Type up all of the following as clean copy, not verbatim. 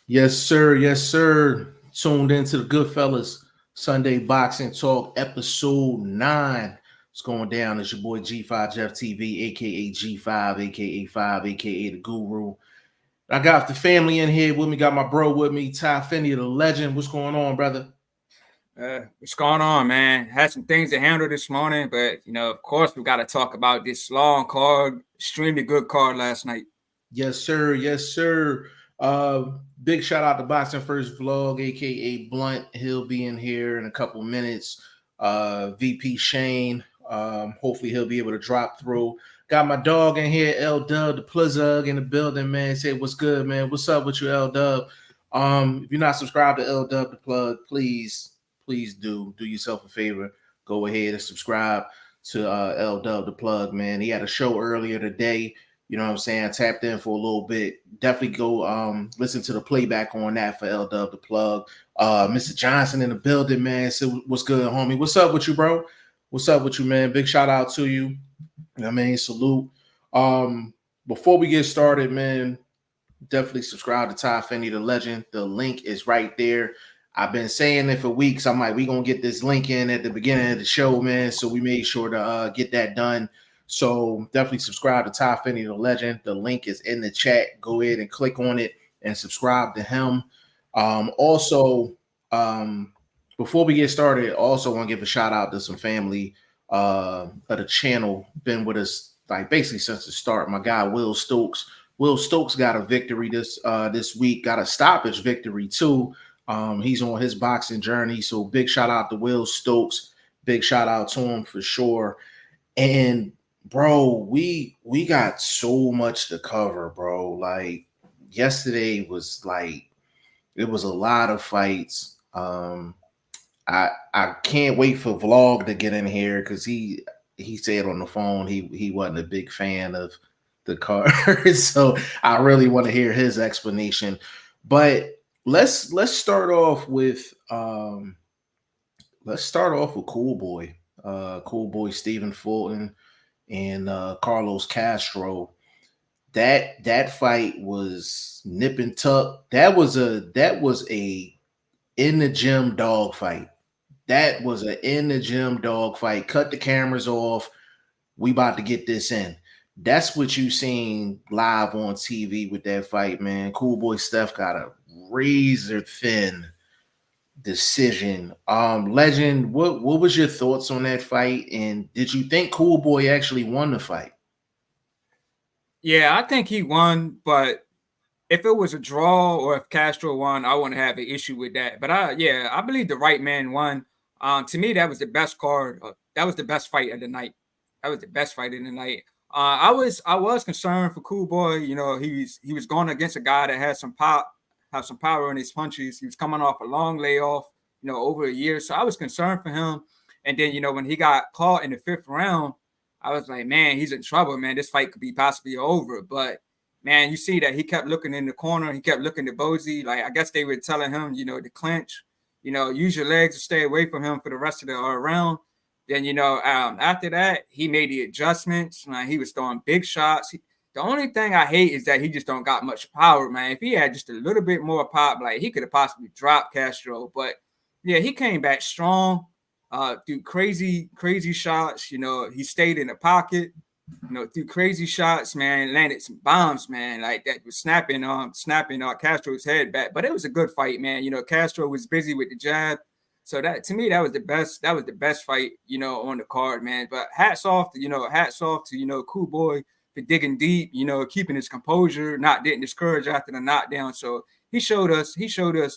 Yes, sir. Yes, sir. Tuned into the Goodfellas Sunday Boxing Talk, episode 9. It's going down. It's your boy G5 Jeff TV, aka G5, aka 5, aka the Guru. I got the family in here with me, got my bro with me, Ty Finney, the legend. What's going on, brother? What's going on, man? Had some things to handle this morning, but of course, we got to talk about this long card, extremely good card last night. Yes, sir. Yes, sir. Big shout out to Boxing First Vlog, aka Blunt. He'll be in here in a couple minutes. VP Shane. Hopefully he'll be able to drop through. Got my dog in here, L Dub, the Pluzug in the building, man. Say what's good, man. What's up with you, L Dub? If you're not subscribed to L Dub the Plug, please do yourself a favor. Go ahead and subscribe to L Dub the Plug, man. He had a show earlier today. You know what I'm saying? Tapped in for a little bit. Definitely go listen to the playback on that for L Dub the Plug. Mr. Johnson in the building, man. So what's good, homie? What's up with you, bro? What's up with you, man? Big shout out to you. You know what I mean, salute. Before we get started, man, definitely subscribe to Ty Finney, the legend. The link is right there. I've been saying it for weeks. I'm like, we gonna get this link in at the beginning of the show, man. So we made sure to get that done. So definitely subscribe to Ty Finney, the legend. The link is in the chat. Go ahead and click on it and subscribe to him. Also, before we get started, also want to give a shout out to some family of the channel. Been with us like basically since the start. My guy Will Stokes. Will Stokes got a victory this week. Got a stoppage victory too. He's on his boxing journey. So big shout out to Will Stokes. Big shout out to him for sure. And bro, we got so much to cover, bro. Like yesterday was like it was a lot of fights. I can't wait for Vlog to get in here because he said on the phone he wasn't a big fan of the card. So I really want to hear his explanation. But let's start off with Cool Boy. Cool Boy Stephen Fulton and Carlos Castro. That fight was nip and tuck. That was a in the gym dog fight. That was an in the gym dog fight. Cut the cameras off. We about to get this in. That's what you seen live on TV with that fight, man. Cool Boy Steph got a razor thin decision. Legend, what was your thoughts on that fight? And did you think Cool Boy actually won the fight? Yeah, I think he won, but if it was a draw or if Castro won, I wouldn't have an issue with that. But I believe the right man won. To me, that was the best card. That was the best fight of the night. That was the best fight in the night. I was concerned for Cool Boy. He was going against a guy that had some pop, have some power in his punches. He was coming off a long layoff, over a year. So I was concerned for him. And then when he got caught in the fifth round, I was like, man, he's in trouble, man. This fight could be possibly over. But man, you see that he kept looking in the corner. He kept looking at Bozy. Like, I guess they were telling him, to clinch, use your legs to stay away from him for the rest of the round. Then, after that, he made the adjustments. Man, he was throwing big shots. The only thing I hate is that he just don't got much power, man. If he had just a little bit more pop, like he could have possibly dropped Castro. But yeah, he came back strong, threw crazy shots. He stayed in the pocket, threw crazy shots, man, landed some bombs, man, like that was snapping Castro's head back. But it was a good fight, man. Castro was busy with the jab. So that to me, that was the best fight, on the card, man. But hats off to Cool Boy for digging deep, keeping his composure, not getting discouraged after the knockdown. So he showed us that,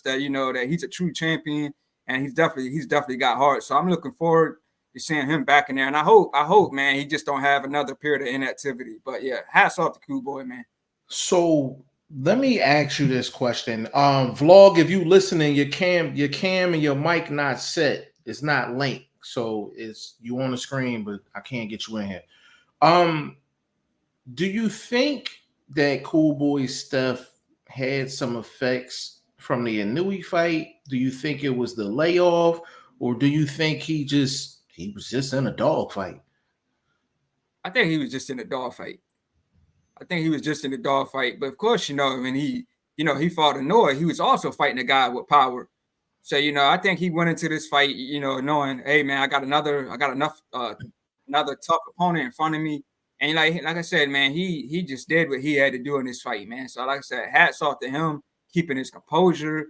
that he's a true champion and he's definitely got heart. So I'm looking forward to seeing him back in there. And I hope, man, he just don't have another period of inactivity. But yeah, hats off to Cool Boy, man. So let me ask you this question. Vlog, if you listening, your cam and your mic not set. It's not linked. So it's you on the screen, but I can't get you in here. Um, do you think that Cool Boy Steph had some effects from the Inui fight? Do you think it was the layoff, or do you think he was just in a dog fight? I think he was just in a dog fight. But of course, when he he fought Hanoi, he was also fighting a guy with power. So, I think he went into this fight, knowing, hey man, I got enough another tough opponent in front of me. And like I said, man, he just did what he had to do in this fight, man. So like I said, hats off to him, keeping his composure,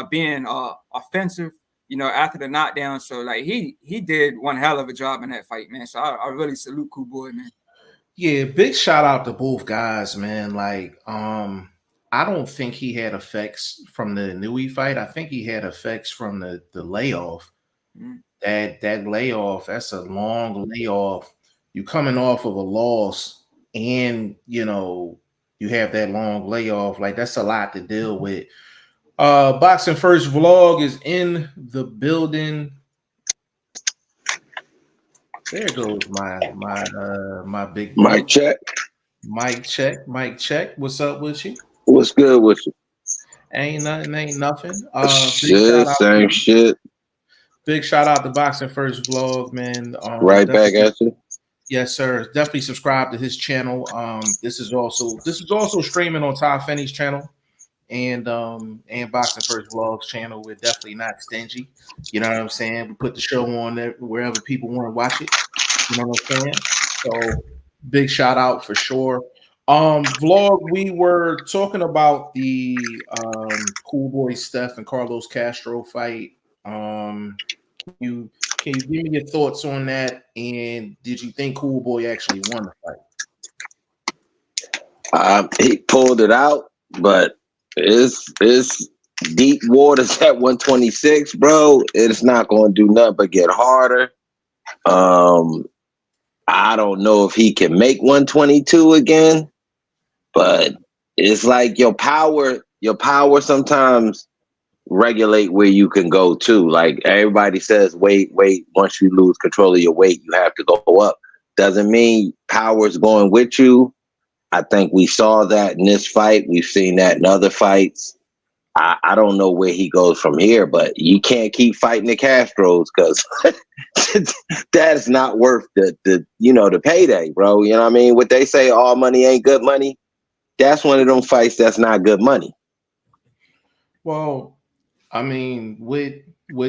being offensive, after the knockdown. So like he did one hell of a job in that fight, man. So I really salute Cool Boy, man. Yeah, big shout out to both guys, man. Like, I don't think he had effects from the Nui fight. I think he had effects from the layoff. Mm-hmm. That layoff, that's a long layoff. You coming off of a loss, and you have that long layoff. Like, that's a lot to deal with. Boxing First Vlog is in the building. There goes my big bro. Mic check. Mic check. What's up with you? What's good with you? Ain't nothing. Shit, same shit. Big shout out to Boxing First Vlog, man. Right back at you. Yes, sir. Definitely subscribe to his channel. This is also streaming on Todd Finney's channel and Boxing First Vlog's channel. We're definitely not stingy. You know what I'm saying? We put the show on there wherever people want to watch it. You know what I'm saying? So big shout out for sure. Vlog, we were talking about the Cool Boy Steph and Carlos Castro fight. Can you give me your thoughts on that? And did you think Cool Boy actually won the fight? He pulled it out, but it's deep waters at 126, bro. It's not going to do nothing but get harder. I don't know if he can make 122 again, but it's like your power sometimes regulate where you can go to. Like everybody says, wait, once you lose control of your weight, you have to go up. Doesn't mean power's going with you. I think we saw that in this fight. We've seen that in other fights. I don't know where he goes from here, but you can't keep fighting the Castros because that's not worth the payday, bro. You know what I mean? What they say, all money ain't good money. That's one of them fights that's not good money. Well, I mean, with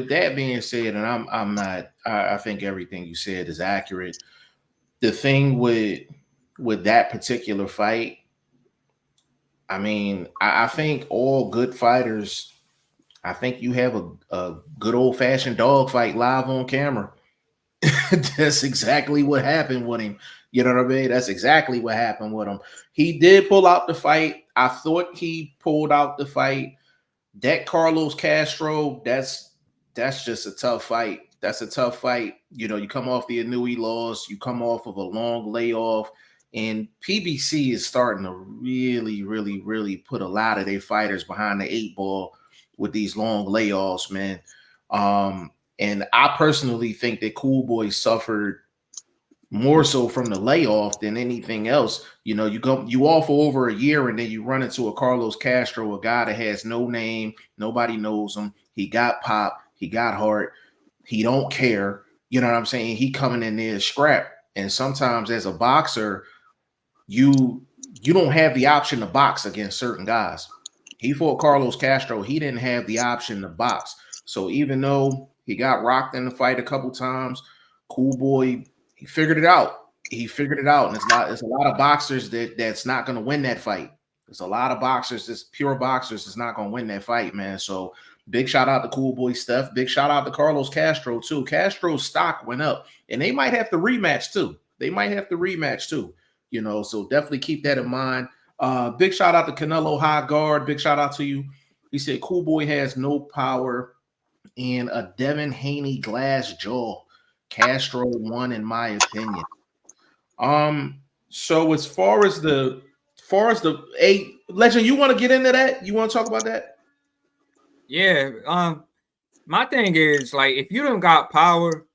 that being said, and I'm not. I think everything you said is accurate. The thing with that particular fight, I mean, I think all good fighters, I think you have a good old-fashioned dog fight live on camera. That's exactly what happened with him. You know what I mean? That's exactly what happened with him. He did pull out the fight. I thought he pulled out the fight. That Carlos Castro, that's just a tough fight. That's a tough fight. You come off the Inouye loss. You come off of a long layoff. And PBC is starting to really, really, really put a lot of their fighters behind the 8 ball with these long layoffs, man. And I personally think that Cool Boy suffered more so from the layoff than anything else. You off for over a year and then you run into a Carlos Castro, a guy that has no name, nobody knows him. He got pop, he got heart, he don't care. You know what I'm saying? He coming in there to scrap. And sometimes as a boxer, you don't have the option to box against certain guys. He fought Carlos Castro. He didn't have the option to box. So even though he got rocked in the fight a couple times, Cool Boy, he figured it out. And it's a lot of boxers that's not going to win that fight. There's a lot of boxers, just pure boxers, that's not going to win that fight, man. So big shout out to Cool Boy Steph. Big shout out to Carlos Castro too. Castro's stock went up, and they might have to rematch too. So definitely keep that in mind. Big shout out to Canelo High Guard. Big shout out to you. He said Cool Boy has no power and a Devin Haney glass jaw. Castro won, in my opinion. So as far as the Legend, you want to get into that? You want to talk about that? Yeah. My thing is, like, if you don't got power,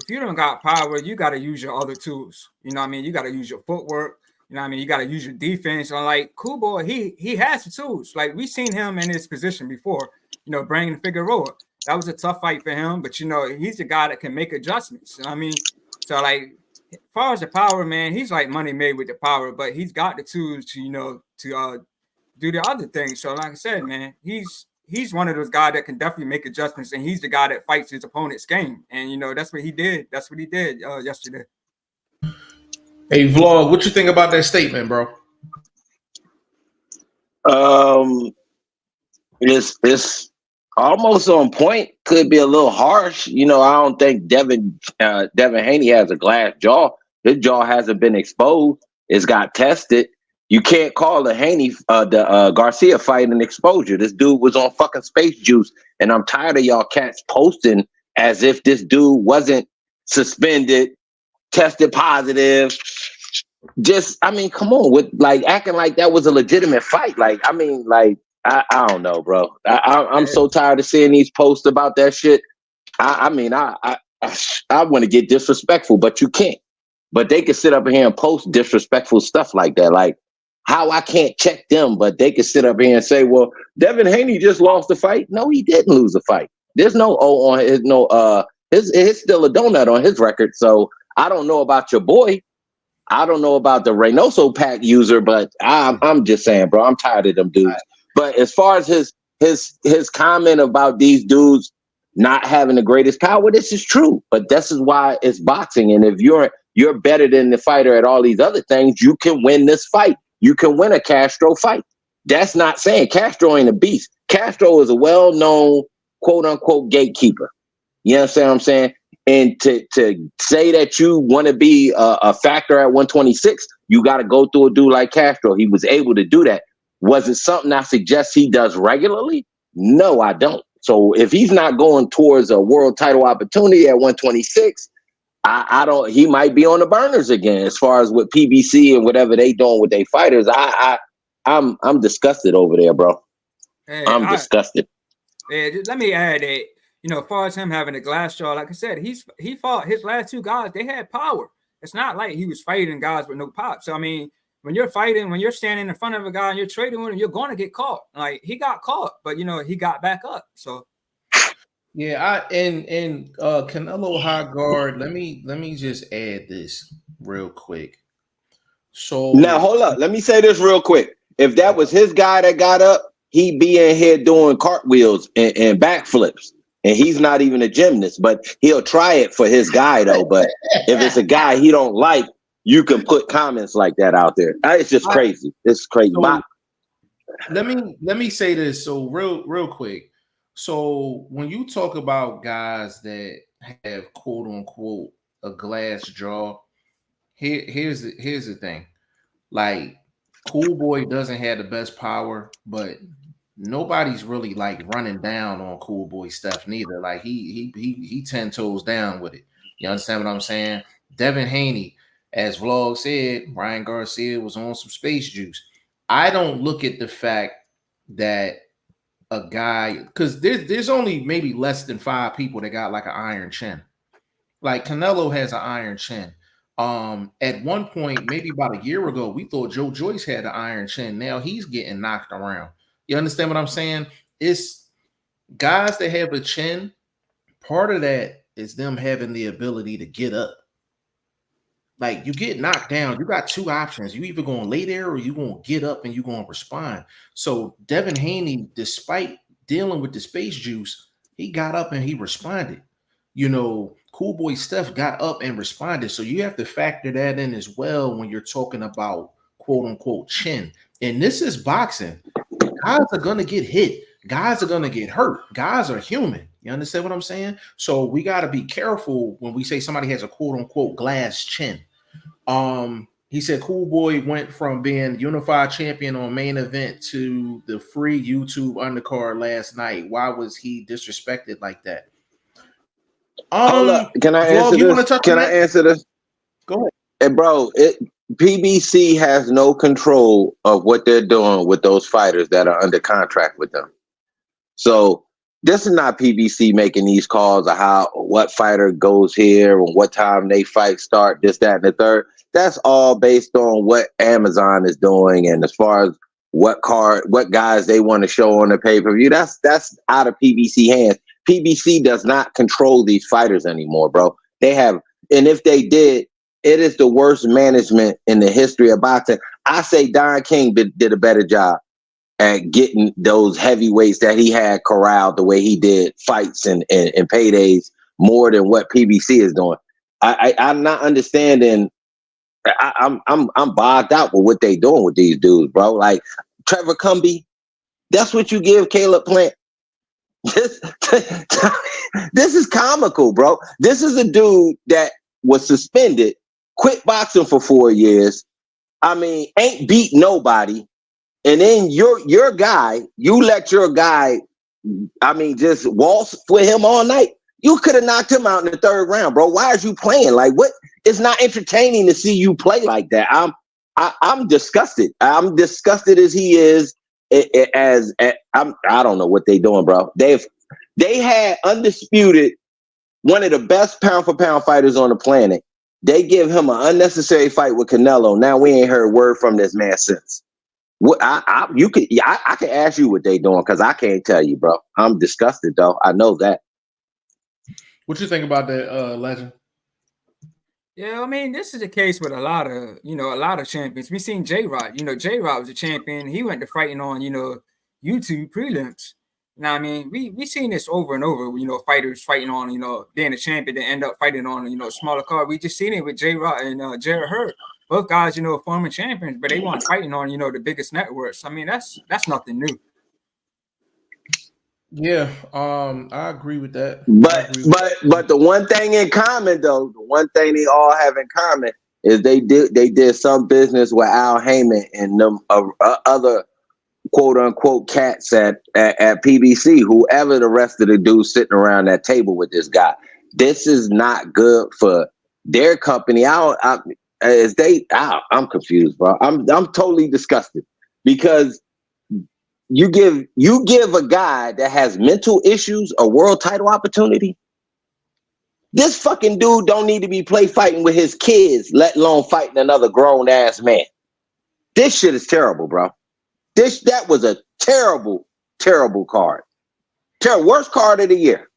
you got to use your other tools. You know what I mean? You got to use your footwork. You know what I mean? You got to use your defense. And like Cool Boy, he has the tools. Like we seen him in this position before, bringing Figueroa. That was a tough fight for him, but he's the guy that can make adjustments. You know what I mean? So like, as far as the power, man, he's like money made with the power, but he's got the tools to do the other thing. So, like I said, man, he's one of those guys that can definitely make adjustments, and he's the guy that fights his opponent's game. And that's what he did. That's what he did yesterday. Hey, Vlog, what you think about that statement, bro? It's almost on point. Could be a little harsh. I don't think Devin Haney has a glass jaw. His jaw hasn't been exposed. It's got tested. You can't call the Garcia fight an exposure. This dude was on fucking space juice, and I'm tired of y'all cats posting as if this dude wasn't suspended, tested positive. Come on, with like acting like that was a legitimate fight. I don't know, bro. I'm so tired of seeing these posts about that shit. I want to get disrespectful, but you can't. But they can sit up here and post disrespectful stuff like that. Like how I can't check them, but they can sit up here and say, "Well, Devin Haney just lost the fight." No, he didn't lose the fight. There's no O on his still a donut on his record. So I don't know about your boy. I don't know about the Reynoso pack user, but I'm just saying, bro, I'm tired of them dudes. But as far as his comment about these dudes not having the greatest power, this is true. But this is why it's boxing. And if you're better than the fighter at all these other things, you can win this fight. You can win a Castro fight. That's not saying Castro ain't a beast. Castro is a well-known, quote unquote, gatekeeper. You understand what I'm saying? And to say that you want to be a factor at 126, you got to go through a dude like Castro. He was able to do that. Was it something I suggest he does regularly? No, I don't. So if he's not going towards a world title opportunity at 126, I don't. He might be on the burners again. As far as with PBC and whatever they doing with their fighters, I'm disgusted over there, bro. Hey, I'm disgusted. Let me add that. As far as him having a glass jaw, like I said, he fought his last two guys. They had power. It's not like he was fighting guys with no pop. So when you're fighting, when you're standing in front of a guy and you're trading with him, you're going to get caught. Like he got caught, but he got back up. So yeah, Canelo high guard. Let me just add this real quick. So now hold up. Let me say this real quick. If that was his guy that got up, he'd be in here doing cartwheels and backflips. And he's not even a gymnast, but he'll try it for his guy though. But if it's a guy he don't like, you can put comments like that out there. It's just crazy. It's crazy. So, let me say this so real quick. So when you talk about guys that have quote unquote a glass jaw, here's the thing. Like Cool Boy doesn't have the best power, but nobody's really like running down on Cool Boy stuff neither. Like he 10 toes down with it. You understand what I'm saying? Devin Haney, as Vlog said, Ryan Garcia was on some space juice. I don't look at the fact that a guy, because there's only maybe less than 5 people that got like an iron chin. Like Canelo has an iron chin. At one point, maybe about a year ago, we thought Joe Joyce had an iron chin. Now he's getting knocked around. You understand what I'm saying? It's guys that have a chin. Part of that is them having the ability to get up. Like you get knocked down, you got 2 options. You either gonna lay there or you gonna get up and you gonna respond. So Devin Haney, despite dealing with the space juice, he got up and he responded. Cool Boy Steph got up and responded. So you have to factor that in as well when you're talking about quote unquote chin. And this is boxing. Guys are gonna get hit. Guys are gonna get hurt. Guys are human. You understand what I'm saying? So we got to be careful when we say somebody has a quote unquote glass chin. He said Cool Boy went from being unified champion on Main Event to the free YouTube undercard last night. Why was he disrespected like that? Hold up. Can I answer this? Can I answer this? Go ahead. And bro, PBC has no control of what they're doing with those fighters that are under contract with them. So this is not PBC making these calls of what fighter goes here and what time they fight start, this, that, and the third. That's all based on what Amazon is doing, and as far as what guys they want to show on the pay-per-view, that's out of PBC hands. PBC does not control these fighters anymore, bro. They have, and if they did, it is the worst management in the history of boxing. I say Don King did a better job. at getting those heavyweights that he had corralled the way he did fights and paydays more than what PBC is doing. I'm not understanding. I'm bogged out with what they doing with these dudes, bro. Like Trevor Cumbie, that's what you give Caleb Plant. This is comical, bro. This is a dude that was suspended, quit boxing for 4 years. I mean, ain't beat nobody. And then your guy, you let your guy, I mean, just waltz with him all night. You could have knocked him out in the 3rd round, bro. Why is you playing? Like, what? It's not entertaining to see you play like that. I'm disgusted. I'm disgusted as he is. I don't know what they doing, bro. They had undisputed one of the best pound for pound fighters on the planet. They give him an unnecessary fight with Canelo. Now we ain't heard word from this man since. What I can ask you what they doing because I can't tell you, bro. I'm disgusted though. I know that. What you think about that, Legend? Yeah, I mean, this is the case with a lot of champions. We seen J-Rod. J-Rod was a champion. He went to fighting on, YouTube prelims. I mean, we seen this over and over, fighters fighting on, being a champion and end up fighting on, a smaller card. We just seen it with J-Rod and Jared Hurd. Both guys, former champions, but they weren't fighting on, the biggest networks. I mean, that's nothing new. Yeah, I agree with that. But the one thing in common, though, the one thing they all have in common is they did some business with Al Heyman and them other quote unquote cats at PBC. Whoever the rest of the dudes sitting around that table with this guy, this is not good for their company. I'm confused, bro. I'm totally disgusted because. You give a guy that has mental issues a world title opportunity. This fucking dude don't need to be fighting with his kids, let alone fighting another grown ass man. This shit is terrible, bro. That was a terrible card. Worst card of the year.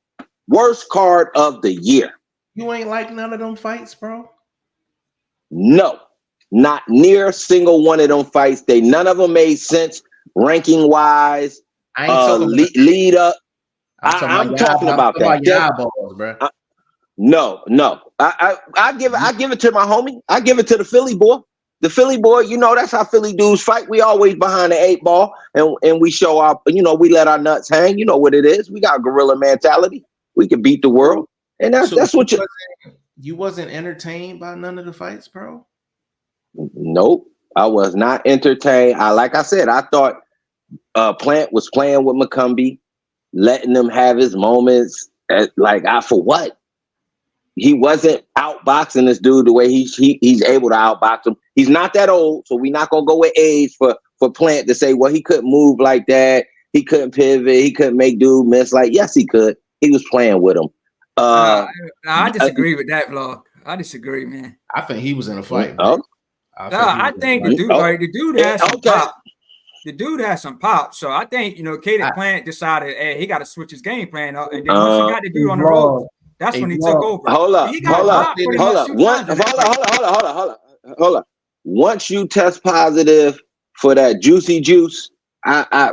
Worst card of the year. You ain't like none of them fights, bro? No, not near a single one of them fights. None of them made sense. Ranking wise, lead up. I'm talking about that. Your eyeballs, bro. No. I give it to my homie. I give it to the Philly boy. The Philly boy, that's how Philly dudes fight. We always behind the 8 ball and we show up, we let our nuts hang. You know what it is. We got gorilla mentality. We can beat the world. And that's what you wasn't entertained by none of the fights, bro? Nope. I was not entertained. Like I said, I thought Plant was playing with McCumbee, letting him have his moments. For what? He wasn't outboxing this dude the way he's able to outbox him. He's not that old, so we're not gonna go with age for Plant to say, well, he couldn't move like that. He couldn't pivot. He couldn't make dude miss. Like, yes, he could. He was playing with him. I disagree with that, Vlog. I disagree, man. I think he was in a fight. I think the dude has some pop. The dude has some pop. So I think, Caleb Plant decided, hey, he got to switch his game plan up. And then once he got the dude on the road, that's when he took over. Hold up. Once you test positive for that juicy juice, I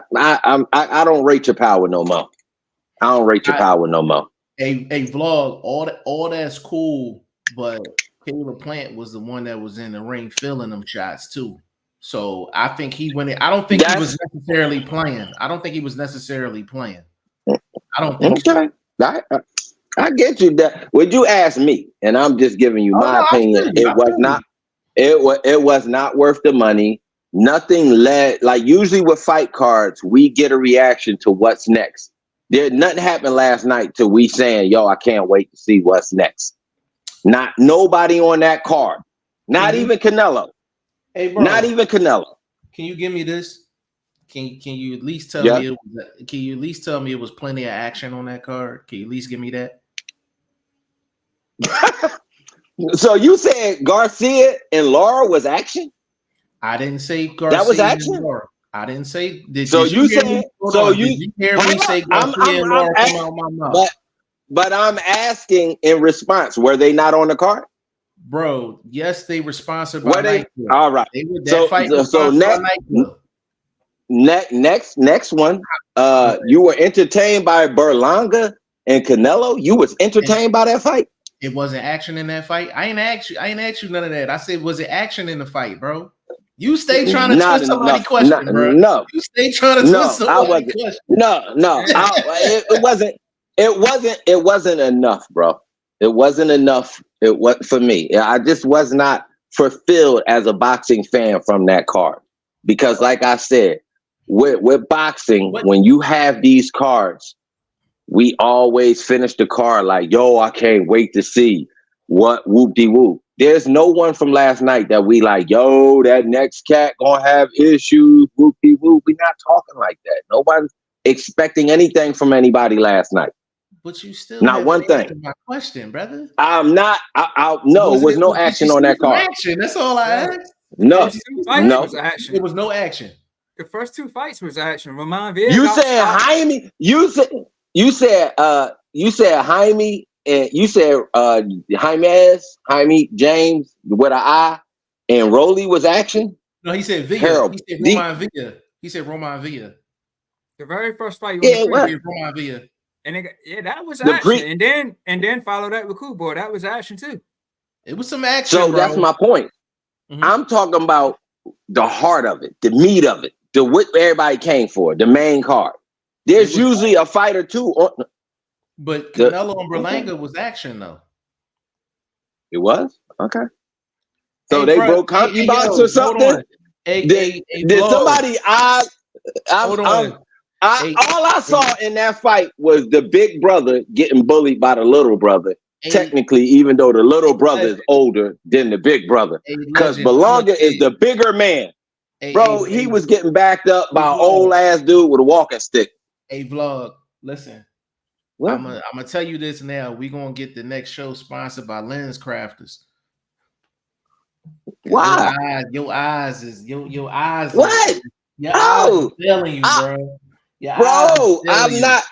don't rate your power no more. I don't rate your power no more. A Vlog, all that's cool, but Caleb Plant was the one that was in the ring filling them shots too. So I think he went in. I don't think he was necessarily playing. I don't think so. I get you that. Would you ask me? And I'm just giving you my opinion. It was not worth the money. Nothing led. Like usually with fight cards, we get a reaction to what's next. Nothing happened last night till we saying, yo, I can't wait to see what's next. Not nobody on that card. Not even Canelo. Hey, bro. Not even Canelo. Can you give me this? Can you at least tell me? Can you at least tell me it was plenty of action on that card? Can you at least give me that? So you said Garcia and Laura was action? I didn't say Garcia. That was action. And Laura. I didn't say. Did you hear me say Garcia and Laura come out my mouth? But I'm asking in response, were they not on the card? Bro, yes, they were sponsored by Nike. All right. So next, Next one. You were entertained by Berlanga and Canelo. You was entertained by that fight. It wasn't action in that fight. I ain't asked you none of that. I said, was it action in the fight, bro? You stay trying to twist somebody's question, bro. No, you stay trying to twist somebody's question. It wasn't. It wasn't enough, bro. It wasn't enough. It was for me. I just was not fulfilled as a boxing fan from that card because, like I said, with boxing, when you have these cards, we always finish the card like, yo, I can't wait to see what whoop-de-whoop. There's no one from last night that we like, yo, that next cat gonna have issues, whoop-de-whoop. We're not talking like that. Nobody's expecting anything from anybody last night. But you still not one thing. My question, brother. I'm not. No, there was no action on that card. Action. That's all I asked. No, was action. There was no action. The first two fights was action. Roman Villa. You said Jaime. You said Jaime, and you said Jaime James with an I, and Rolly was action. No, he said Villa. He said Roman Villa. He said Roman Villa. The very first fight, Roman Villa. And that was action. And then follow that with Kubo. That was action too. It was some action. So that's my point. Mm-hmm. I'm talking about the heart of it, the meat of it, the what everybody came for, the main card. There's usually a fight or two on. But Canelo and Berlanga was action though. It was? Okay. So they broke CompuBox or something? Did somebody all I saw in that fight was the big brother getting bullied by the little brother. Technically, even though the little brother is older than the big brother. Because Berlanga is the bigger man. Bro, he was getting backed up by an old ass dude with a walking stick. Hey, vlog, listen. I'm gonna tell you this now. We're gonna get the next show sponsored by Lens Crafters. Why? Your eyes. What? I'm telling you, bro. I'm not.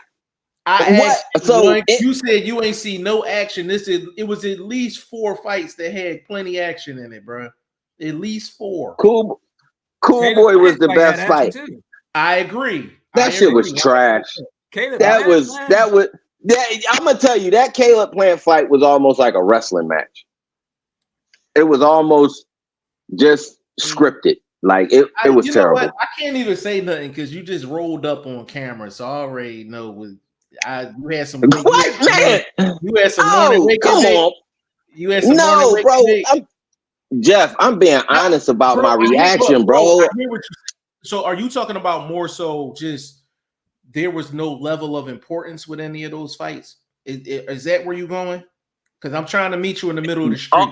You said you ain't see no action. It was at least 4 fights that had plenty action in it, bro. At least 4. Cool Boy was the best fight. I agree. That shit was trash. I'm gonna tell you that Caleb Plant fight was almost like a wrestling match. It was almost just scripted. Like it was terrible. What? I can't even say nothing because you just rolled up on camera, so I already know. You had some. What man? You had some morning wake. Come on. You had some morning wake. Bro. Jeff, I'm being honest about my reaction, bro. So, are you talking about more so just there was no level of importance with any of those fights? Is that where you're going? Because I'm trying to meet you in the middle of the street.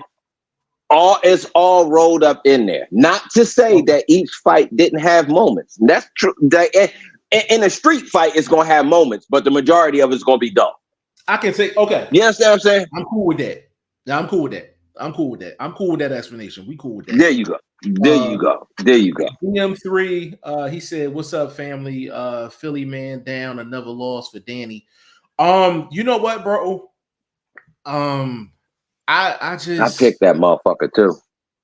It's all rolled up in there. Not to say that each fight didn't have moments. That's true. In a street fight, it's gonna have moments, but the majority of it's gonna be dull. I can say, okay. You understand what I'm saying? I'm cool with that. I'm cool with that. I'm cool with that explanation. We cool with that. There you go. DM3, he said, "What's up, family? Philly man down. Another loss for Danny. You know what, bro? I picked that motherfucker too.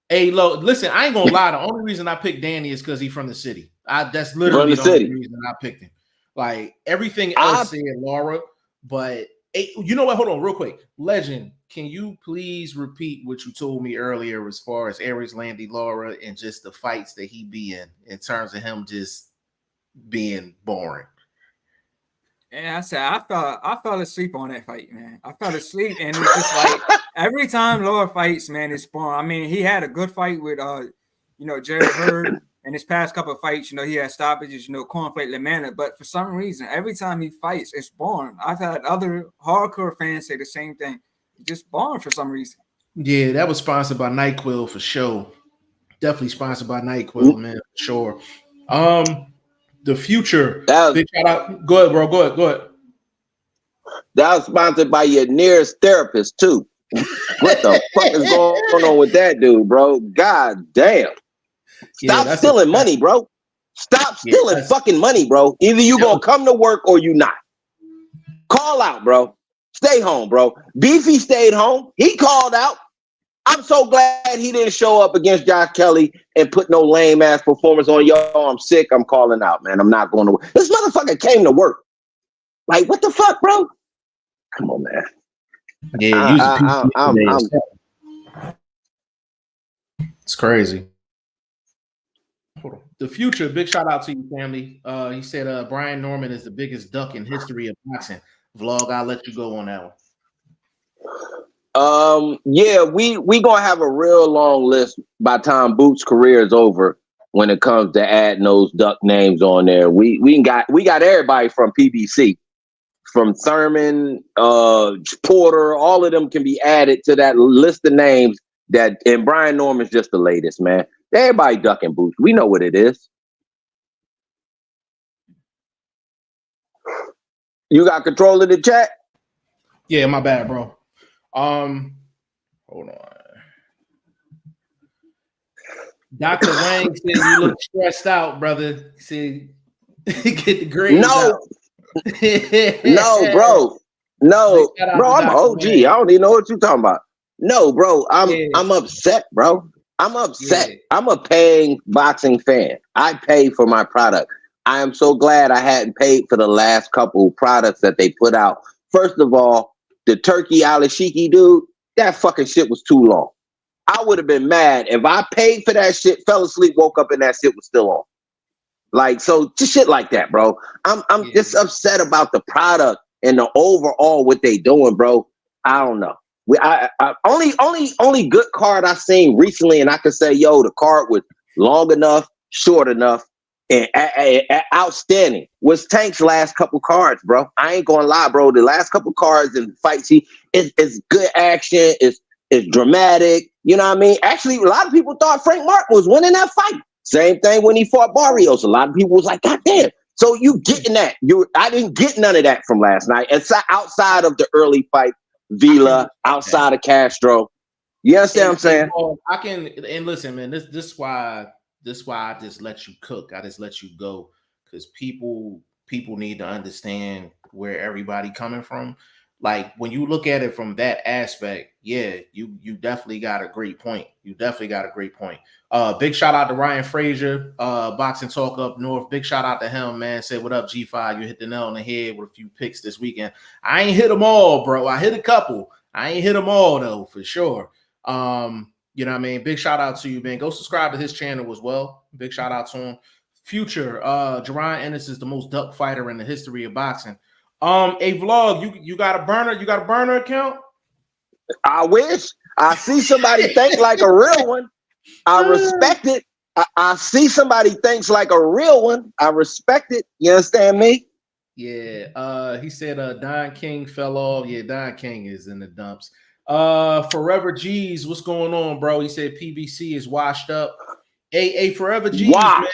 Hey, listen, I ain't gonna lie. The only reason I picked Danny is because he's from the city. That's literally the only reason I picked him. Like everything else said Laura, but you know what? Hold on, real quick. Legend, can you please repeat what you told me earlier as far as Aries Landy Laura and just the fights that he be in terms of him just being boring? Yeah, I said I fell asleep on that fight, man. I fell asleep, and it's just like every time Laura fights, man, it's boring. I mean, he had a good fight with Jared Hurd, and his past couple of fights, he had stoppages, Cornflake LaManna, but for some reason, every time he fights, it's boring. I've had other hardcore fans say the same thing. It's just boring for some reason. Yeah, that was sponsored by NyQuil for sure. Definitely sponsored by NyQuil, man, for sure. The future. Big shout out. Go ahead, bro. Go ahead. That was sponsored by your nearest therapist, too. What the fuck is going on with that dude, bro? God damn. Stop stealing money, bro. Stop stealing fucking money, bro. Either you gonna come to work or you not. Call out, bro. Stay home, bro. Beefy stayed home. He called out. I'm so glad he didn't show up against Josh Kelly and put no lame ass performance on. Yo, I'm sick. I'm calling out, man. I'm not going to work. This motherfucker came to work. Like, what the fuck, bro? Come on, man. Yeah, use a It's crazy. Hold on. The Future, big shout out to you, family. He said Brian Norman is the biggest duck in history of boxing. Vlog, I'll let you go on that one. Yeah, we gonna have a real long list by the time Boots' career is over when it comes to adding those duck names on there. We got everybody from PBC, from Thurman, Porter, all of them can be added to that list of names. And Brian Norman's just the latest, man. Everybody ducking Boots. We know what it is. You got control of the chat? Yeah, my bad, bro. Hold on. Dr. Wang said you look stressed out, brother. See, get the grades out. No, bro. No, bro, I'm OG. I don't even know what you're talking about. No, bro, I'm upset, bro. I'm upset. Yeah. I'm a paying boxing fan. I pay for my product. I am so glad I hadn't paid for the last couple products that they put out. First of all, the Turkey Alashiki dude, that fucking shit was too long. I would have been mad if I paid for that shit, fell asleep, woke up, and that shit was still on. Like, so just shit like that, bro. I'm just upset about the product and the overall what they doing, bro. I don't know. I only good card I seen recently, and I could say, yo, the card was long enough, short enough, and outstanding. Was Tank's last couple cards, bro. I ain't gonna lie, bro. The last couple cards in fights, it's good action. It's dramatic. You know what I mean? Actually, a lot of people thought Frank Martin was winning that fight. Same thing when he fought Barrios. A lot of people was like, God damn. So you getting that. I didn't get none of that from last night. It's outside of the early fight, Vila, outside of Castro. You understand what I'm saying? I can, and listen, man, this is why I just let you cook. I just let you go. Because people need to understand where everybody coming from. Like when you look at it from that aspect, yeah, you definitely got a great point. Big shout out to Ryan Frazier, Boxing Talk up north. Big shout out to him, man. Say what up, G5. You hit the nail on the head with a few picks this weekend. I ain't hit them all, bro. I hit a couple. I ain't hit them all though, for sure. You know what I mean? Big shout out to you, man. Go subscribe to his channel as well. Big shout out to him. Future, Jerron Ennis is the most duck fighter in the history of boxing. A Vlog, you got a burner? You got a burner account? I wish. I see somebody think like a real one. I respect it. I see somebody thinks like a real one. I respect it. You understand me? Yeah. He said Don King fell off. Yeah, Don King is in the dumps. Forever G's, what's going on, bro? He said PBC is washed up. Hey, Forever G's, man.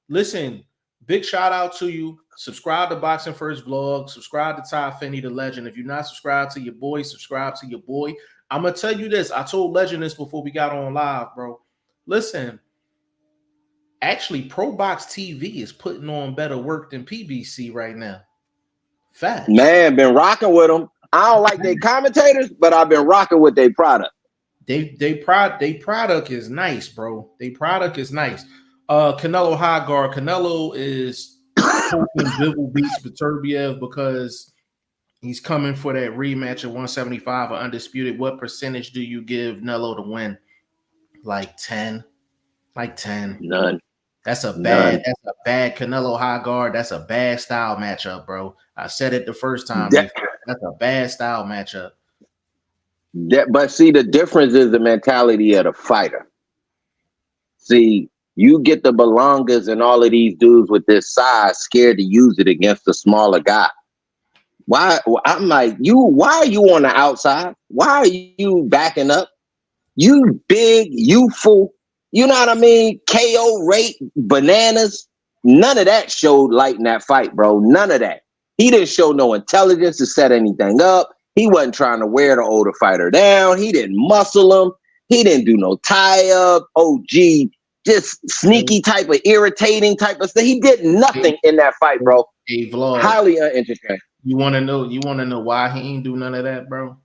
Listen, big shout out to you. Subscribe to Boxing First Vlog. Subscribe to Ty Finney, the legend. If you're not subscribed to your boy, subscribe to your boy. I'm going to tell you this. I told Legend this before we got on live, bro. Listen, actually, Pro Box TV is putting on better work than PBC right now. Facts. Man, been rocking with them. I don't like their commentators, but I've been rocking with their product. They product is nice, bro. They product is nice. Canelo High Guard. Canelo is hoping Bivol beats Beterbiev because he's coming for that rematch at 175 or undisputed. What percentage do you give Nello to win? Like 10. None. That's a bad Canelo High Guard. That's a bad style matchup, bro. I said it the first time. That's a bad style matchup. But see, the difference is the mentality of the fighter. See, you get the Berlangas and all of these dudes with this size scared to use it against the smaller guy. Why? I'm like, why are you on the outside? Why are you backing up? You big, youthful, you know what I mean? KO rate, bananas. None of that showed light in that fight, bro. None of that. He didn't show no intelligence to set anything up. He wasn't trying to wear the older fighter down. He didn't muscle him. He didn't do no tie-up. OG, just sneaky type of irritating type of stuff. He did nothing in that fight, bro. Hey, Vlog. Highly uninteresting. You want to know why he ain't do none of that, bro?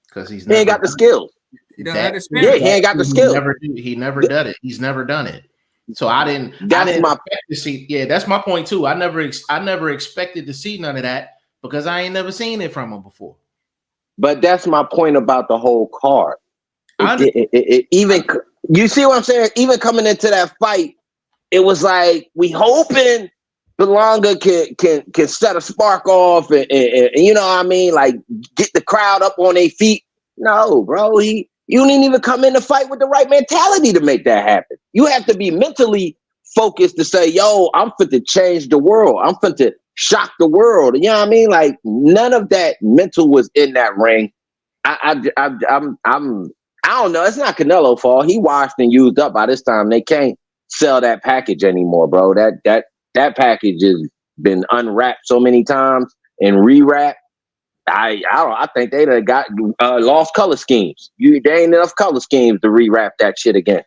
Because he ain't got the skills. He don't have the Yeah, he stamina. ain't got the skill. He never done it. He's never done it. So I didn't expect to see. Yeah, that's my point too. I never expected to see none of that because I ain't never seen it from him before. But that's my point about the whole card. Even you see what I'm saying? Even coming into that fight, it was like we hoping Berlanga can set a spark off and you know what I mean, like get the crowd up on their feet. No, bro, you didn't even come in to fight with the right mentality to make that happen. You have to be mentally focused to say, yo, I'm fit to change the world. I'm fit to shock the world. You know what I mean? Like none of that mental was in that ring. I don't know. It's not Canelo fault. He washed and used up by this time. They can't sell that package anymore, bro. That package has been unwrapped so many times and rewrapped. I think they'd have got lost color schemes. There ain't enough color schemes to rewrap that shit again.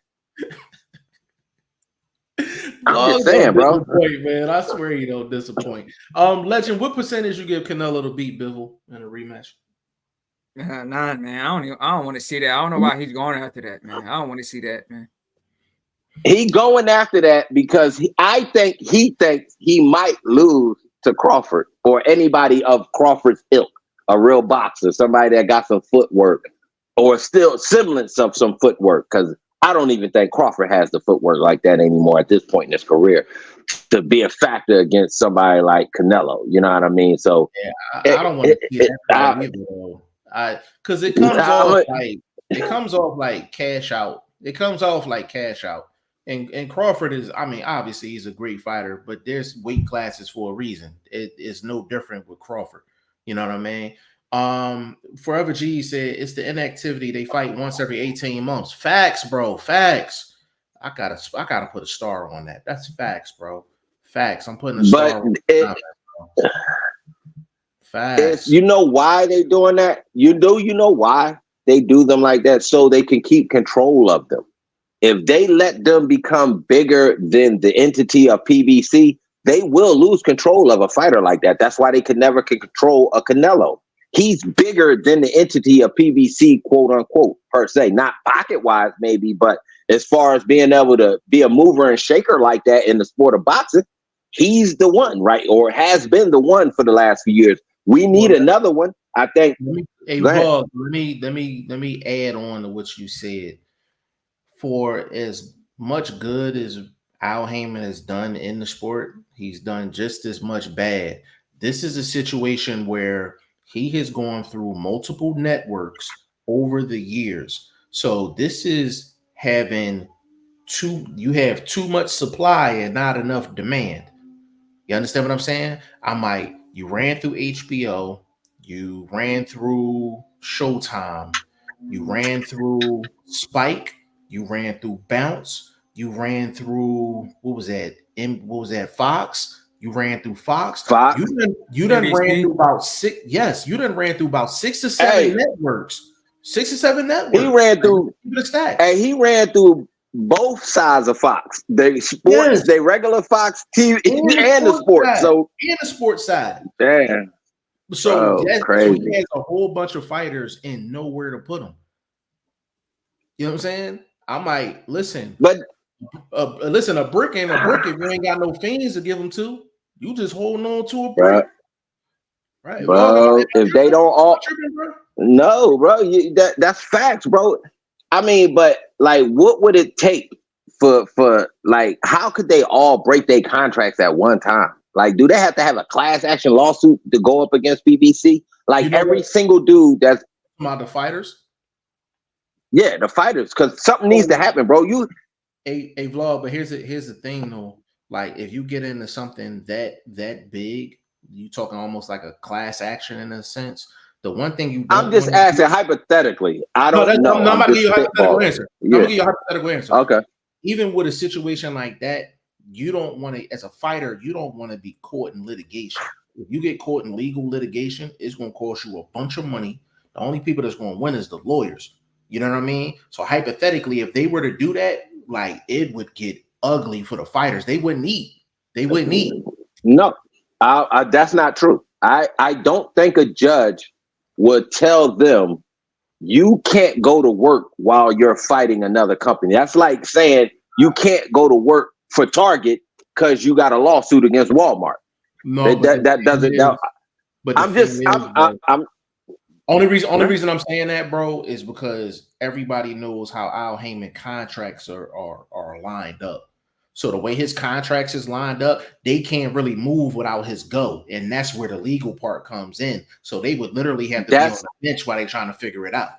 I'm just saying, bro. Man, I swear you don't disappoint. Legend, what percentage you give Canelo to beat Bivol in a rematch? Nah, man. I don't want to see that. I don't know why he's going after that, man. I don't want to see that, man. He going after that because I think he thinks he might lose to Crawford or anybody of Crawford's ilk, a real boxer, somebody that got some footwork or still semblance of some footwork. Because I don't even think Crawford has the footwork like that anymore at this point in his career to be a factor against somebody like Canelo. You know what I mean? So yeah, I don't want to see that either. Because it comes off like cash out. It comes off like cash out. And Crawford is, I mean, obviously he's a great fighter, but there's weight classes for a reason. It's no different with Crawford. You know what I mean? Forever G said it's the inactivity. They fight once every 18 months. Facts, bro. Facts. I gotta put a star on that. That's facts, bro. Facts. I'm putting a star on that. Facts. You know why they doing that? You know why they do them like that? So they can keep control of them. If they let them become bigger than the entity of PBC, they will lose control of a fighter like that. That's why they could never control a Canelo. He's bigger than the entity of PBC, quote unquote, per se. Not pocket wise, maybe, but as far as being able to be a mover and shaker like that in the sport of boxing, he's the one, right? Or has been the one for the last few years. We need another one, I think. Hey, Bob, let me add on to what you said. For as much good as Al Heyman has done in the sport, he's done just as much bad. This is a situation where he has gone through multiple networks over the years. So this is you have too much supply and not enough demand. You understand what I'm saying? You ran through HBO, you ran through Showtime, you ran through Spike, you ran through Bounce, you ran through what was that? Fox. You ran through Fox. You done ran through about six. Yes, you done ran through about 6 or 7 networks. 6 or 7 networks. He ran through. And he ran through both sides of Fox. They sports, they regular Fox TV and the sports. Side. So and the sports side. Damn. So he has a whole bunch of fighters and nowhere to put them. You know what I'm saying? I'm like, listen, but listen, a brick ain't a brick if you ain't got no fiends to give them to. You just holding on to a brick. Right. Bro, if they don't all no, bro, that's facts, bro. I mean, but like, what would it take for like, how could they all break their contracts at one time? Like, do they have to have a class action lawsuit to go up against BBC? Like, every single dude that's about the fighters. Yeah, the fighters, because something needs to happen, bro. A vlog, but here's the thing though. Like, if you get into something that big, you talking almost like a class action in a sense. The one thing you don't I'm just asking hypothetically. I don't know. I'm about to give you a hypothetical answer. I'm gonna give you a hypothetical answer. Okay. Even with a situation like that, you don't want to, as a fighter, you don't want to be caught in litigation. If you get caught in legal litigation, it's gonna cost you a bunch of money. The only people that's gonna win is the lawyers. You know what I mean? So hypothetically, if they were to do that, like, it would get ugly for the fighters. They wouldn't eat. No, that's not true. I don't think a judge would tell them you can't go to work while you're fighting another company. That's like saying you can't go to work for Target because you got a lawsuit against Walmart. No, but that doesn't. but the I'm thing just. is, bro, I'm. only reason I'm saying that, bro, is because everybody knows how Al Heyman contracts are lined up. So the way his contracts is lined up, they can't really move without his go, and that's where the legal part comes in. So they would literally have to be on the bench while they're trying to figure it out.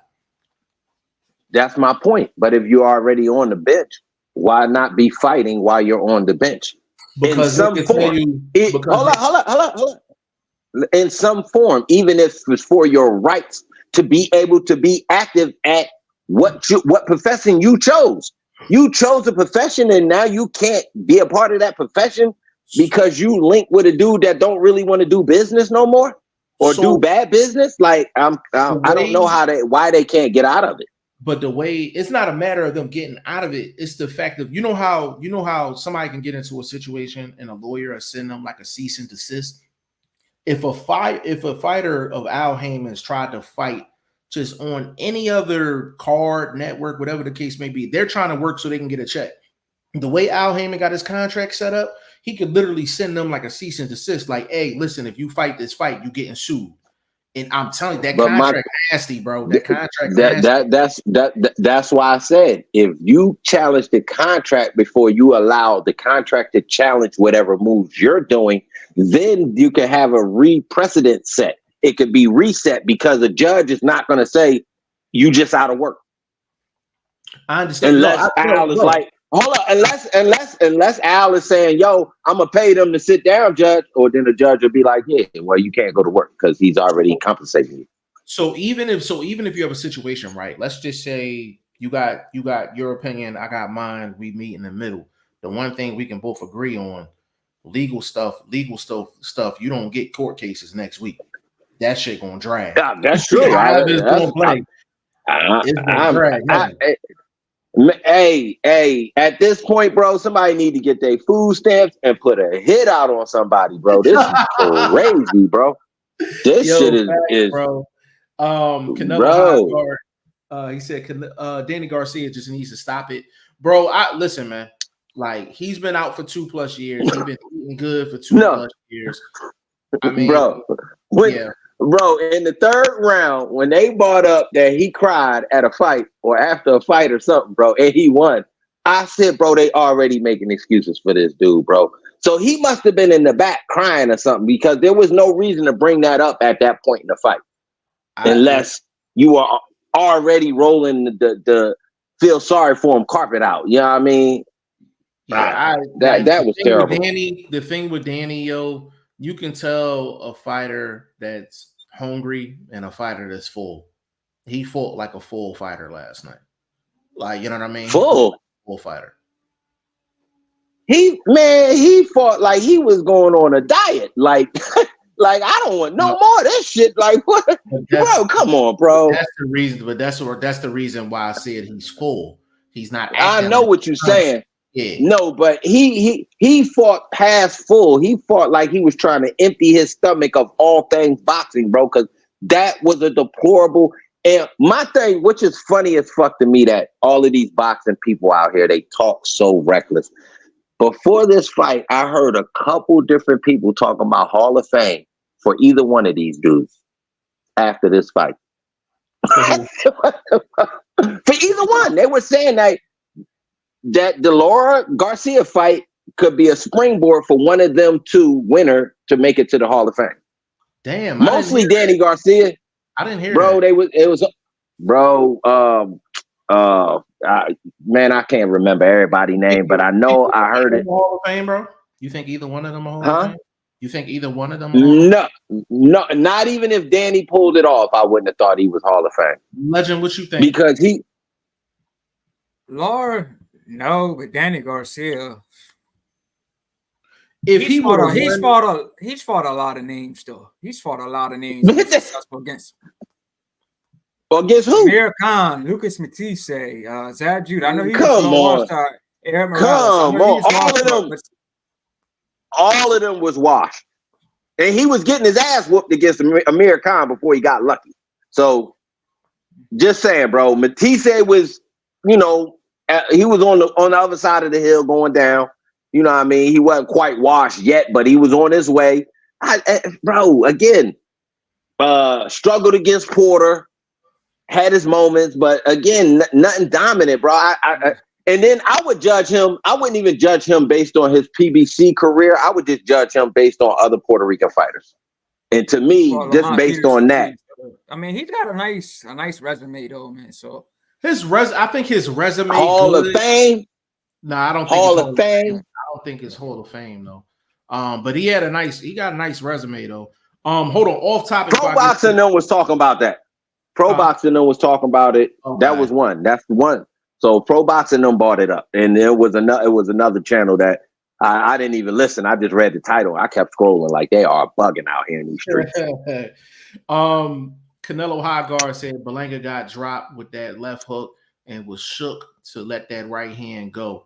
That's my point. But if you're already on the bench, why not be fighting while you're on the bench? Because In some form. Hold on. In some form, even if it's for your rights to be able to be active at what profession you chose. You chose a profession, and now you can't be a part of that profession because you link with a dude that don't really want to do business no more or do bad business. Like I don't know why they can't get out of it. But the way, it's not a matter of them getting out of it. It's the fact of, you know how somebody can get into a situation and a lawyer will send them like a cease and desist. If a fighter of Al Heyman's tried to fight just on any other card, network, whatever the case may be, they're trying to work so they can get a check. The way Al Heyman got his contract set up, he could literally send them like a cease and desist, like, hey, listen, if you fight this fight, you getting sued. And I'm telling you, that contract nasty, bro. That contract nasty. That's why I said, if you challenge the contract before you allow the contract to challenge whatever moves you're doing, then you can have a precedent set. It could be reset because the judge is not going to say you just out of work. I understand. Unless Al is like, hold on, unless Al is saying, yo, I'm gonna pay them to sit down, judge, or then the judge will be like, yeah, well, you can't go to work because he's already compensating you. So even if you have a situation, right? Let's just say you got your opinion, I got mine, we meet in the middle. The one thing we can both agree on, legal stuff, you don't get court cases next week. That shit gonna drag. Yeah, that's true. Hey, at this point, bro, somebody need to get their food stamps and put a hit out on somebody, bro. This is crazy, bro. This shit is bro. Canelo High, he said Danny Garcia just needs to stop it, bro. Listen, man. Like, he's been out for 2+ years. He's been eating good for 2+ years. I mean, bro, bro, in the third round, when they brought up that he cried at a fight or after a fight or something, bro, and he won, I said, bro, they already making excuses for this dude, bro. So he must have been in the back crying or something because there was no reason to bring that up at that point in the fight. Unless you are already rolling the feel sorry for him carpet out. You know what I mean? Yeah, that was terrible. The thing with Danny, yo, you can tell a fighter that's hungry and a fighter that's full. He fought like a full fighter last night. Like, you know what I mean? Full fighter. He fought like he was going on a diet. Like, like I don't want no more of this shit. Like, what? Bro, come on, bro. That's the reason, but that's the reason why I said he's full. He's not acting. I know what you're saying. Yeah. No, but he fought past full. He fought like he was trying to empty his stomach of all things boxing, bro, because that was a deplorable. And my thing, which is funny as fuck to me, that all of these boxing people out here, they talk so reckless. Before this fight, I heard a couple different people talking about Hall of Fame for either one of these dudes after this fight. For either one. They were saying that the Laura Garcia fight could be a springboard for one of them two winner to make it to the Hall of Fame. Damn. Mostly Danny Garcia. I didn't hear bro, that. It was bro, man, I can't remember everybody's name, but I know I heard it. Hall of Fame, bro? You think either one of them are Hall of Fame? You think either one of them? No, not even if Danny pulled it off, I wouldn't have thought he was Hall of Fame. Legend, what you think? Because Laura, no, but Danny Garcia. If he's fought a lot of names though. He's fought a lot of names against. Against who? Amir Khan, Lucas Matisse, Zab Jude. I know he was washed. All of them was washed, and he was getting his ass whooped against Amir Khan before he got lucky. So Just saying, bro. Matisse was, he was on the other side of the hill going down. You know what I mean? He wasn't quite washed yet, but he was on his way. Bro, again, struggled against Porter, had his moments, but again, nothing dominant, bro. And then I would judge him. I wouldn't even judge him based on his PBC career. I would just judge him based on other Puerto Rican fighters. And to me, just based on that, I mean, he's got a nice resume though, man. So I think his resume Hall good. of Fame. No, I don't think Hall of Fame. I don't think it's Hall of Fame though. But he got a nice resume though. Hold on, off topic. Pro Boxing was talking about that. Pro Boxing was talking about it. Okay. That was one. That's one. So Pro Boxing bought it up, and it was another channel that I didn't even listen. I just read the title. I kept scrolling like they are bugging out here in these streets. Canelo High Guard said Berlanga got dropped with that left hook and was shook to let that right hand go.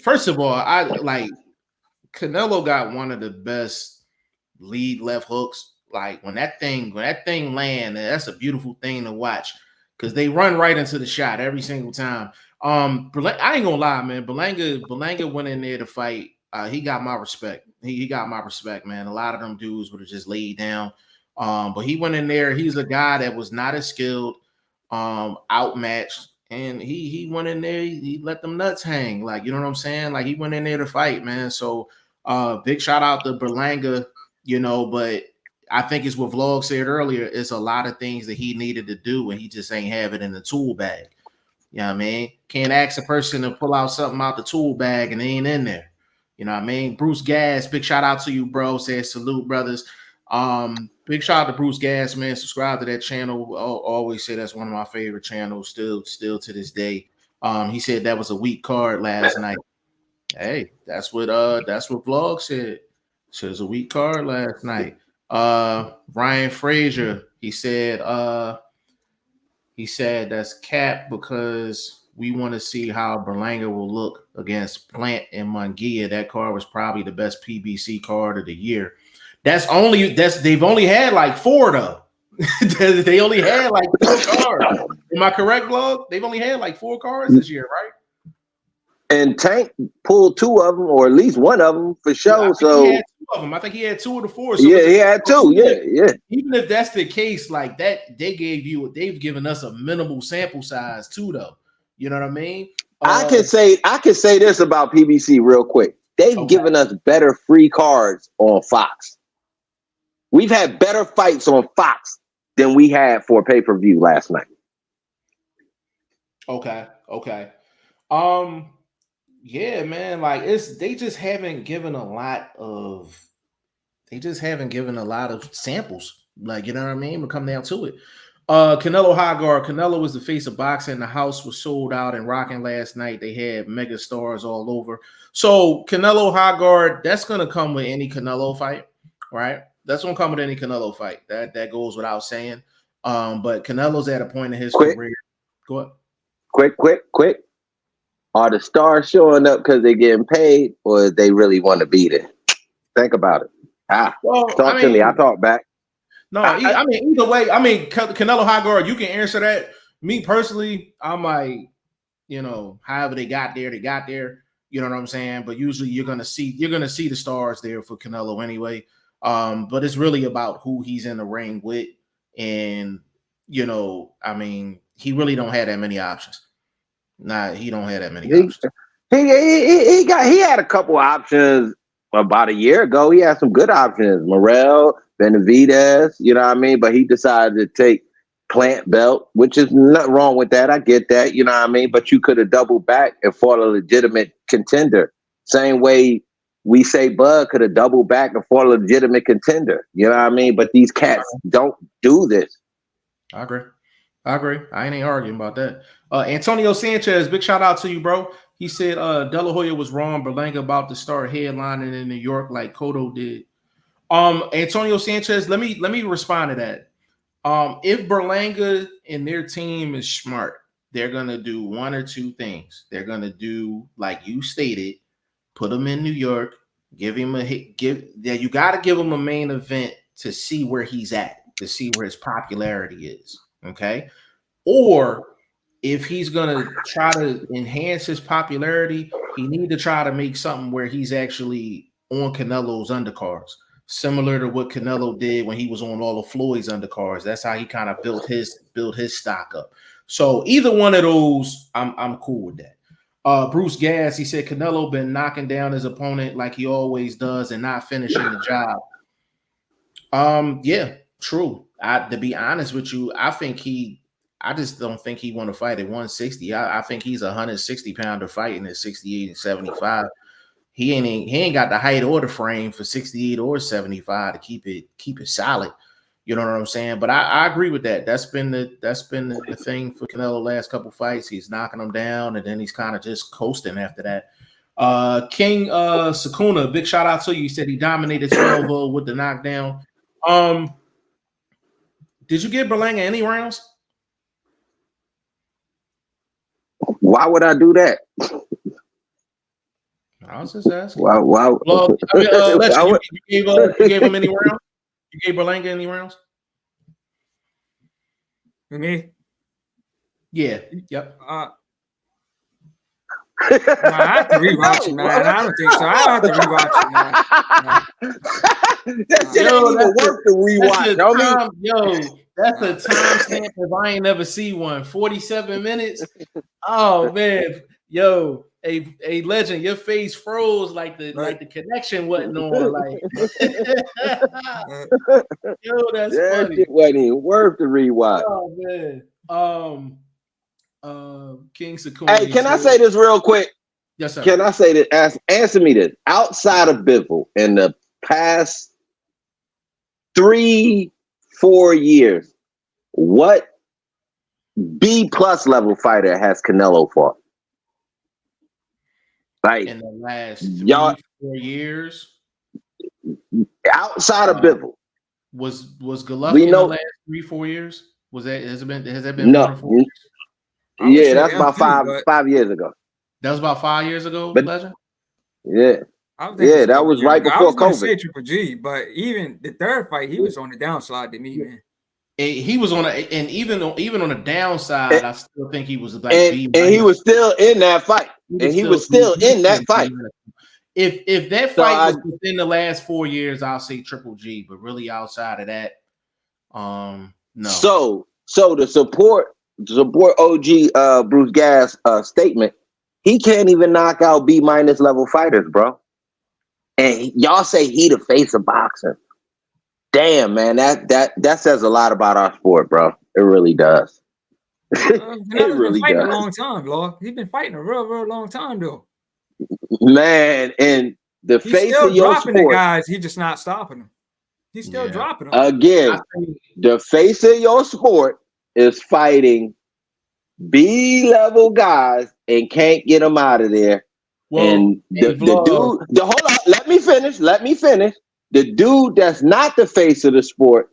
First of all, I like Canelo got one of the best lead left hooks. Like when that thing land, that's a beautiful thing to watch because they run right into the shot every single time. I ain't gonna lie, man. Berlanga went in there to fight. He got my respect. He got my respect, man. A lot of them dudes would have just laid down. But he went in there. He's a guy that was not as skilled, outmatched, and he went in there. He let them nuts hang. Like, you know what I'm saying? Like he went in there to fight, man. So big shout out to Berlanga, but I think it's what Vlog said earlier. It's a lot of things that he needed to do, and he just ain't have it in the tool bag. You know what I mean? Can't ask a person to pull out something out the tool bag and it ain't in there. You know what I mean? Bruce Gas, big shout out to you, bro. Says salute, brothers. Big shout out to Bruce Gas, man. Subscribe to that channel. I'll always say that's one of my favorite channels, still to this day. He said that was a weak card last night. Hey, that's what Vlog said. So it was a weak card last night. Ryan Frazier, he said that's cap because we want to see how Berlanga will look against Plant and Munguia. That card was probably the best PBC card of the year. They've only had like 4 though. They only had like 4 cards. Am I correct, Vlog? They've only had like 4 cards this year, right? And Tank pulled 2 of them, or at least one of them for sure. Yeah, so he had 2 of them. I think he had 2 of the 4. So yeah, he had 2. Yeah. Even if that's the case, like that, they've given us a minimal sample size too, though. You know what I mean? I can say this about PBC real quick. They've given us better free cards on Fox. We've had better fights on Fox than we had for pay-per-view last night. Okay. Yeah, man. Like they just haven't given a lot of samples. Like, you know what I mean? We'll come down to it. Canelo High Guard. Canelo was the face of boxing. The house was sold out and rocking last night. They had mega stars all over. So Canelo High Guard, that's gonna come with any Canelo fight, right? That's gonna come with any Canelo fight. That goes without saying. But Canelo's at a point in his career. Go ahead. Quick. Are the stars showing up because they're getting paid, or they really want to be there? Think about it. Talk to me. I talk back. No, I mean, either way, Canelo High Guard, you can answer that. Me personally, I'm like, however they got there. You know what I'm saying? But usually you're gonna see the stars there for Canelo anyway. But it's really about who he's in the ring with, and he really don't have that many options. He don't have that many options. He had a couple options about a year ago. He had some good options. Morrell, Benavidez, you know what I mean? But he decided to take Plant belt, which is nothing wrong with that. I get that, you know what I mean? But you could have doubled back and fought a legitimate contender. Same way we say Bud could have doubled back and fought a legitimate contender. You know what I mean? But these cats don't do this. I agree. I ain't arguing about that. Antonio Sanchez, big shout out to you, bro. He said De La Hoya was wrong. Berlanga about to start headlining in New York like Cotto did. Antonio Sanchez, let me respond to that. If Berlanga and their team is smart, they're gonna do one or two things. They're gonna do like you stated, put him in New York, give him a hit. You got to give him a main event to see where he's at. to see where his popularity is. Okay. Or if he's gonna try to enhance his popularity, he need to try to make something where he's actually on Canelo's undercards, similar to what Canelo did when he was on all of Floyd's undercards. That's how he kind of built his stock up. So either one of those, I'm cool with that. Bruce Gass, he said Canelo been knocking down his opponent like he always does and not finishing the job. Yeah, true. To be honest with you, I just don't think he want to fight at 160. I think he's a 160 pounder fighting at 68 and 75. He ain't got the height or the frame for 68 or 75 to keep it solid. You know what I'm saying? But I agree with that. That's been the thing for Canelo last couple fights. He's knocking them down and then he's kind of just coasting after that. King Sakuna, big shout out to you. He said he dominated 12-0 with the knockdown. Did you give Berlanga any rounds? Why would I do that? I was just asking. Why? Well, I mean, you gave him any rounds? You gave Berlanga any rounds? Me? Yeah. Yep. I have to rewatch it, man. I don't think so. I have to rewatch it, man. That shit ain't even worth the rewatch. That's a timestamp if I ain't never see one. 47 minutes. Oh man, a legend. Your face froze like the connection wasn't on. Like, that's that funny. Shit wasn't even worth the rewatch. Oh man. King Sakuna. Hey, can I say this real quick? Yes, sir. Can I say this? Answer me this. Outside of Bivol, in the past 3-4 years, what B+ level fighter has Canelo fought? Like in the last 3-4 years, outside of Bivol, was Golovkin in the last 3-4 years? Has that been no? More than 4 years? Yeah, that's about 5 years ago. That was about 5 years ago, but, legend. Yeah, that was right before COVID. I was say Triple G, but even the third fight, he was on the downside to me, man. He was on and even on the downside, I still think he was like and he was still in that fight. He was still in that fight. If that fight was within the last 4 years, I'll say Triple G. But really, outside of that, no. So to support OG Bruce Gass statement, he can't even knock out B- level fighters, bro. And y'all say he the face of boxing. Damn, man, that says a lot about our sport, bro. It really does. It really does. A long time, Lord. He's been fighting a real long time, though. Man, and the face of your sport, the guys. He's just not stopping them. He's still dropping them. Again, the face of your sport is fighting B-level guys and can't get them out of there. Well, and the dude, hold on, let me finish. The dude that's not the face of the sport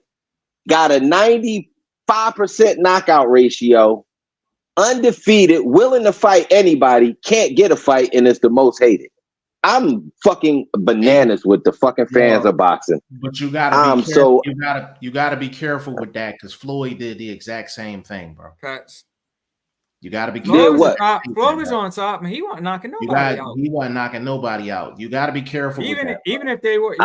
got a 95% knockout ratio, undefeated, willing to fight anybody, can't get a fight, and is the most hated. I'm fucking bananas with the fucking fans of boxing. But you gotta be careful. You gotta be careful with that because Floyd did the exact same thing, bro. Facts. You gotta be careful. Floyd was on top, man. He wasn't knocking nobody out. He wasn't knocking nobody out. You gotta be careful. Even with that, even if they were.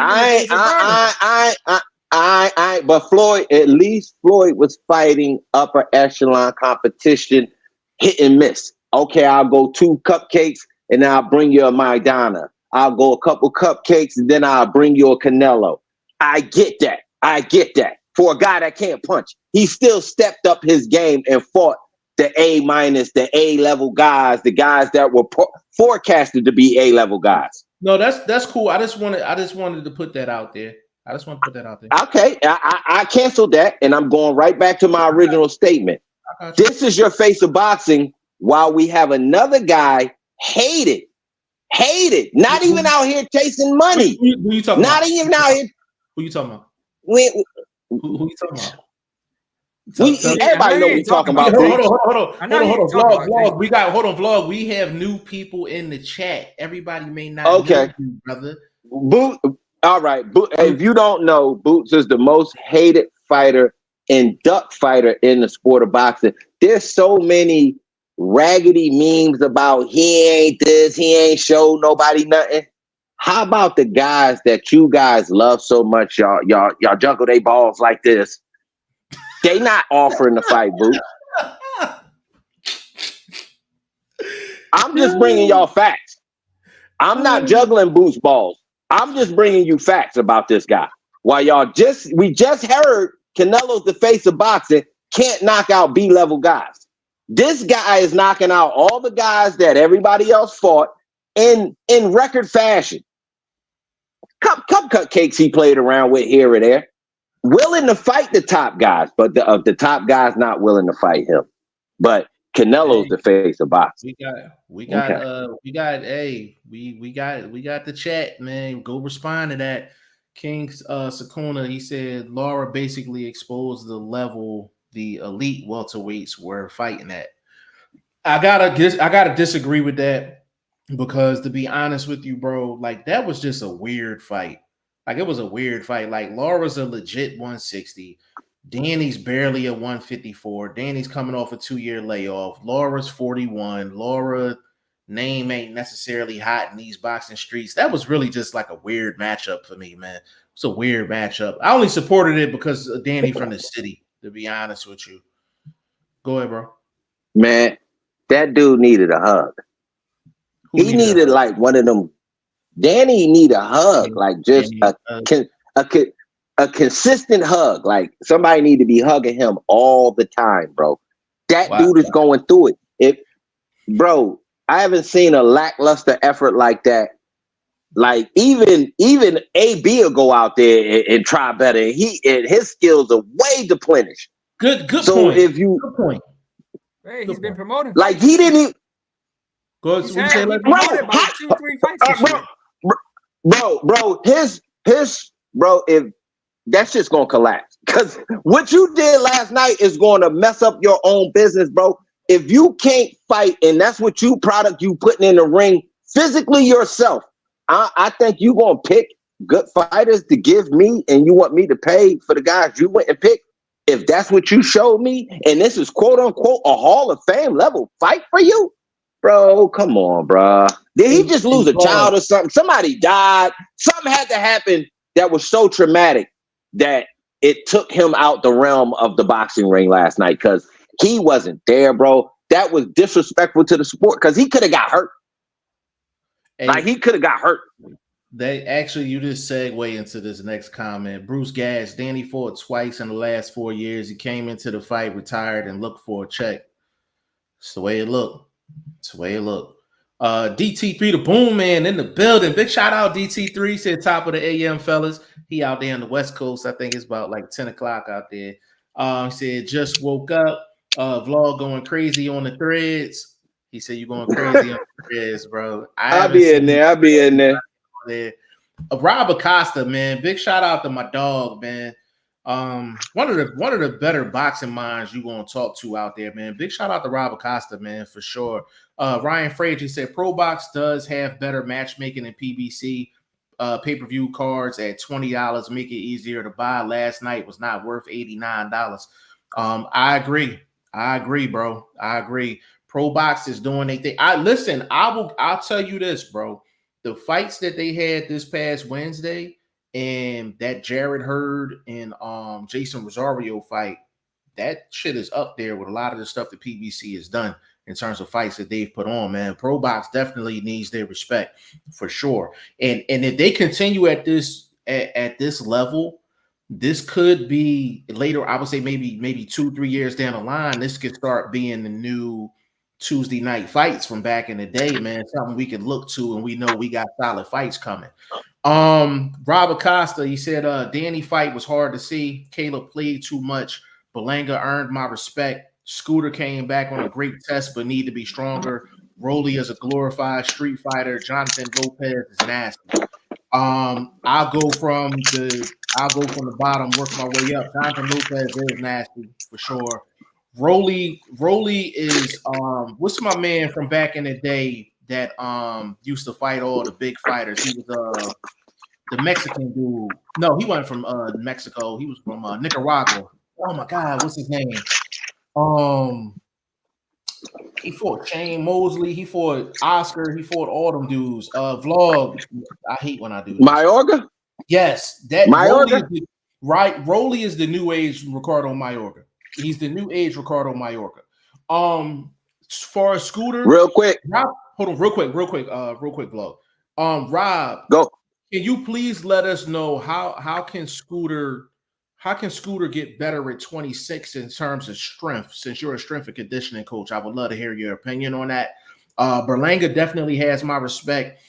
But Floyd, at least Floyd was fighting upper echelon competition, hit and miss. Okay, I'll go 2 cupcakes and I'll bring you a Maidana. I'll go a couple cupcakes and then I'll bring you a Canelo. I get that. For a guy that can't punch, he still stepped up his game and fought the A-, the A-level guys, the guys that were forecasted to be A-level guys. No, that's cool. I just wanted to put that out there. Okay, I canceled that, and I'm going right back to my original statement. This is your face of boxing, while we have another guy hated, not even out here chasing money. Who you talking not about? even out here. Who you talking about? Who you talking about? Everybody know what we're talking about. Hold on. Vlog. Vlog. We have new people in the chat. Everybody may not know you, brother. All right. If you don't know, Boots is the most hated fighter and duck fighter in the sport of boxing. There's so many raggedy memes about he ain't this, he ain't showed nobody nothing. How about the guys that you guys love so much, y'all juggle they balls like this? They not offering the fight, boo. I'm just bringing y'all facts. I'm not juggling Boots balls. I'm just bringing you facts about this guy. While we just heard Canelo's the face of boxing, can't knock out B-level guys. This guy is knocking out all the guys that everybody else fought in record fashion. Cupcakes he played around with here or there. Willing to fight the top guys, but the top guys not willing to fight him. But Canelo's the face of boxing. We got the chat, man. Go respond to that. King Sakuna, he said Laura basically exposed the level the elite welterweights were fighting at. I gotta disagree with that, because to be honest with you, bro, like that was just a weird fight. Like it was a weird fight. Like Laura's a legit 160. Danny's barely a 154. Danny's coming off a 2-year layoff. Laura's 41. Laura name ain't necessarily hot in these boxing streets. That was really just like a weird matchup for me, man. It's a weird matchup. I only supported it because of Danny from the city, to be honest with you. Go ahead, bro. Man, that dude needed a hug. He needed like one of them. Danny need a hug, like just a consistent hug. Like somebody need to be hugging him all the time, bro. That dude is going through it. Bro, I haven't seen a lackluster effort like that. Like even AB will go out there and try better. And his skills are way depleted. Good so point. Good point. Hey, he's been promoted. Like he didn't even promoted about 2-3 fights. Bro, his if that's just gonna collapse. Because what you did last night is gonna mess up your own business, bro. If you can't fight and that's what you putting in the ring physically yourself, I think you gonna pick good fighters to give me, and you want me to pay for the guys you went and picked. If that's what you showed me, and this is quote unquote a Hall of Fame level fight for you, bro, come on, bro. Did he just lose a child or something? Somebody died. Something had to happen that was so traumatic that it took him out the realm of the boxing ring last night, because he wasn't there, bro. That was disrespectful to the sport, because he could have got hurt. Like he could have got hurt. They actually, you just segue into this next comment. Bruce Gash, Danny fought twice in the last 4 years. He came into the fight, retired, and looked for a check. It's the way it looked. It's the way it looked. DT3, the boom man in the building. Big shout out DT3. Said top of the AM, fellas. He out there on the West Coast. I think it's about like 10 o'clock out there. He said, just woke up. Vlog going crazy on the threads. He said, you're going crazy on the threads, bro. I'll be in there. Rob Acosta, man. Big shout out to my dog, man. One of the better boxing minds you gonna talk to out there, man. Big shout out to Rob Acosta, man, for sure. Ryan Frazier said Pro Box does have better matchmaking than PBC. Pay-per-view cards at $20 make it easier to buy. Last night was not worth $89. I agree, bro. I agree. Pro Box is doing their thing. I'll tell you this, bro. The fights that they had this past Wednesday and that Jared Hurd and Jason Rosario fight, that shit is up there with a lot of the stuff that PBC has done in terms of fights that they've put on, man. Pro Box definitely needs their respect for sure. And if they continue at this level, this could be later, I would say maybe 2-3 years down the line, this could start being the new Tuesday night fights from back in the day, man. Something we can look to, and we know we got solid fights coming. Rob Acosta, he said Danny fight was hard to see. Caleb played too much. Berlanga earned my respect. Scooter came back on a great test, but need to be stronger. Rolly is a glorified street fighter. Jonathan Lopez is nasty. I'll go from the bottom, work my way up. Jonathan Lopez is nasty for sure. Rolly is what's my man from back in the day that used to fight all the big fighters? He was the Mexican dude. No, he wasn't from Mexico. He was from Nicaragua. Oh my God, what's his name? He fought Shane Mosley. He fought Oscar. He fought all them dudes. Vlog. I hate when I do this. Mayorga? Yes, that Mayorga? Rolly is the new age Ricardo Mayorga. He's the new age Ricardo Mayorga. As far as Scooter, Real quick. Rob, hold on, real quick, Vlog. Rob, go. Can you please let us know how can Scooter get better at 26 in terms of strength? Since you're a strength and conditioning coach, I would love to hear your opinion on that. Berlanga definitely has my respect.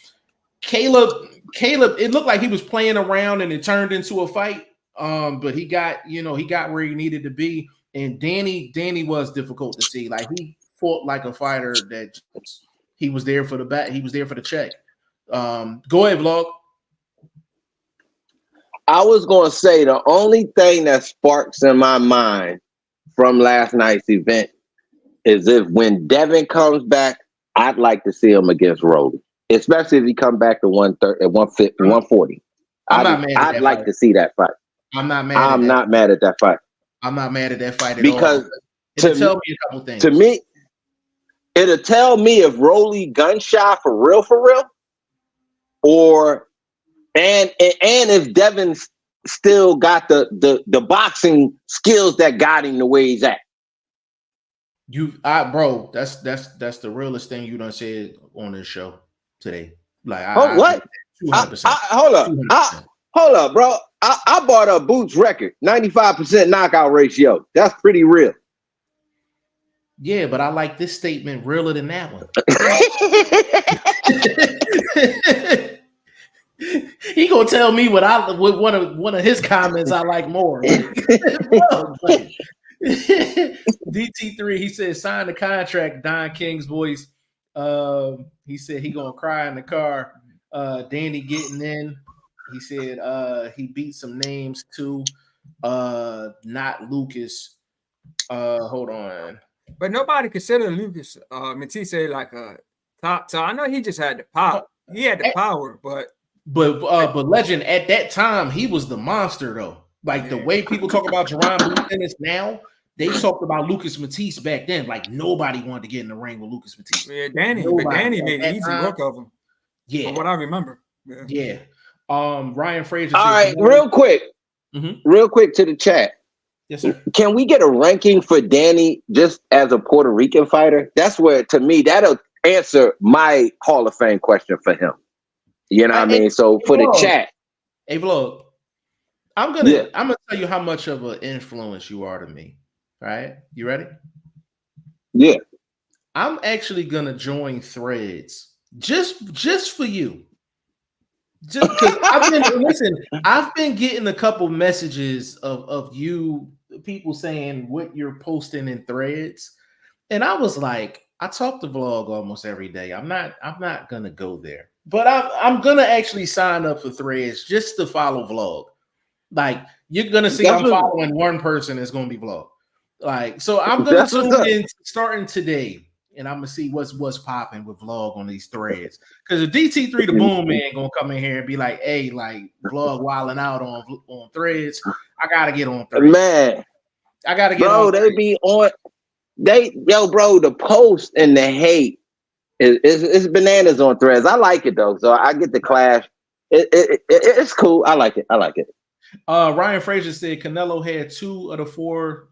Caleb, it looked like he was playing around and it turned into a fight. But he got where he needed to be. And Danny was difficult to see. Like he fought like a fighter that he was there for the back. He was there for the check. Go ahead, Vlog. I was going to say the only thing that sparks in my mind from last night's event is if when Devin comes back, I'd like to see him against Rolly, especially if he come back to 130, 140. I'd like to see that fight. I'm not mad at that fight at because all. It'll tell me a couple things. To me, it'll tell me if Rolly gun shy for real, or and if Devin still got the boxing skills that got him the way he's at. Bro, that's the realest thing you done said on this show today. Like, what? 200%. Hold up, bro. I bought a Boots record, 95% knockout ratio. That's pretty real. Yeah, but I like this statement realer than that one. He gonna tell me what one of his comments I like more. DT3, he said sign the contract. Don King's voice. He said he gonna cry in the car. Danny getting in. He said he beat some names too. Not Lucas. Hold on. But nobody considered Lucas Matisse like a top. So I know he just had the pop. He had the power, but Legend at that time he was the monster though. Like the way people talk about Jerron Dennis now, they talked about Lucas Matisse back then. Like nobody wanted to get in the ring with Lucas Matisse. Yeah, Danny made it easy work of him. Yeah, from what I remember. Yeah. Ryan Frazier. All right, real quick to the chat. Yes, sir. Can we get a ranking for Danny just as a Puerto Rican fighter? That's where, to me, that'll answer my Hall of Fame question for him. You know what I mean? So for the chat. Hey, Vlog. I'm gonna tell you how much of an influence you are to me. All right? You ready? Yeah. I'm actually gonna join Threads just for you. Just because I've been getting a couple messages of you people saying what you're posting in Threads, and I was like, I talk to Vlog almost every day. I'm not gonna go there, but I'm gonna actually sign up for Threads just to follow Vlog. Like you're gonna see, I'm following one person. It's gonna be Vlog. Like so, I'm gonna tune in starting today. And I'm gonna see what's popping with Vlog on these Threads. Because the DT3 the Boom Man gonna come in here and be like, hey, like Vlog wilding out on Threads. I gotta get on Threads. Man, I gotta get on. Bro, they be on. Bro, the post and the hate is bananas on Threads. I like it though, so I get the clash. It's cool. I like it. Ryan Frazier said Canelo had two of the four.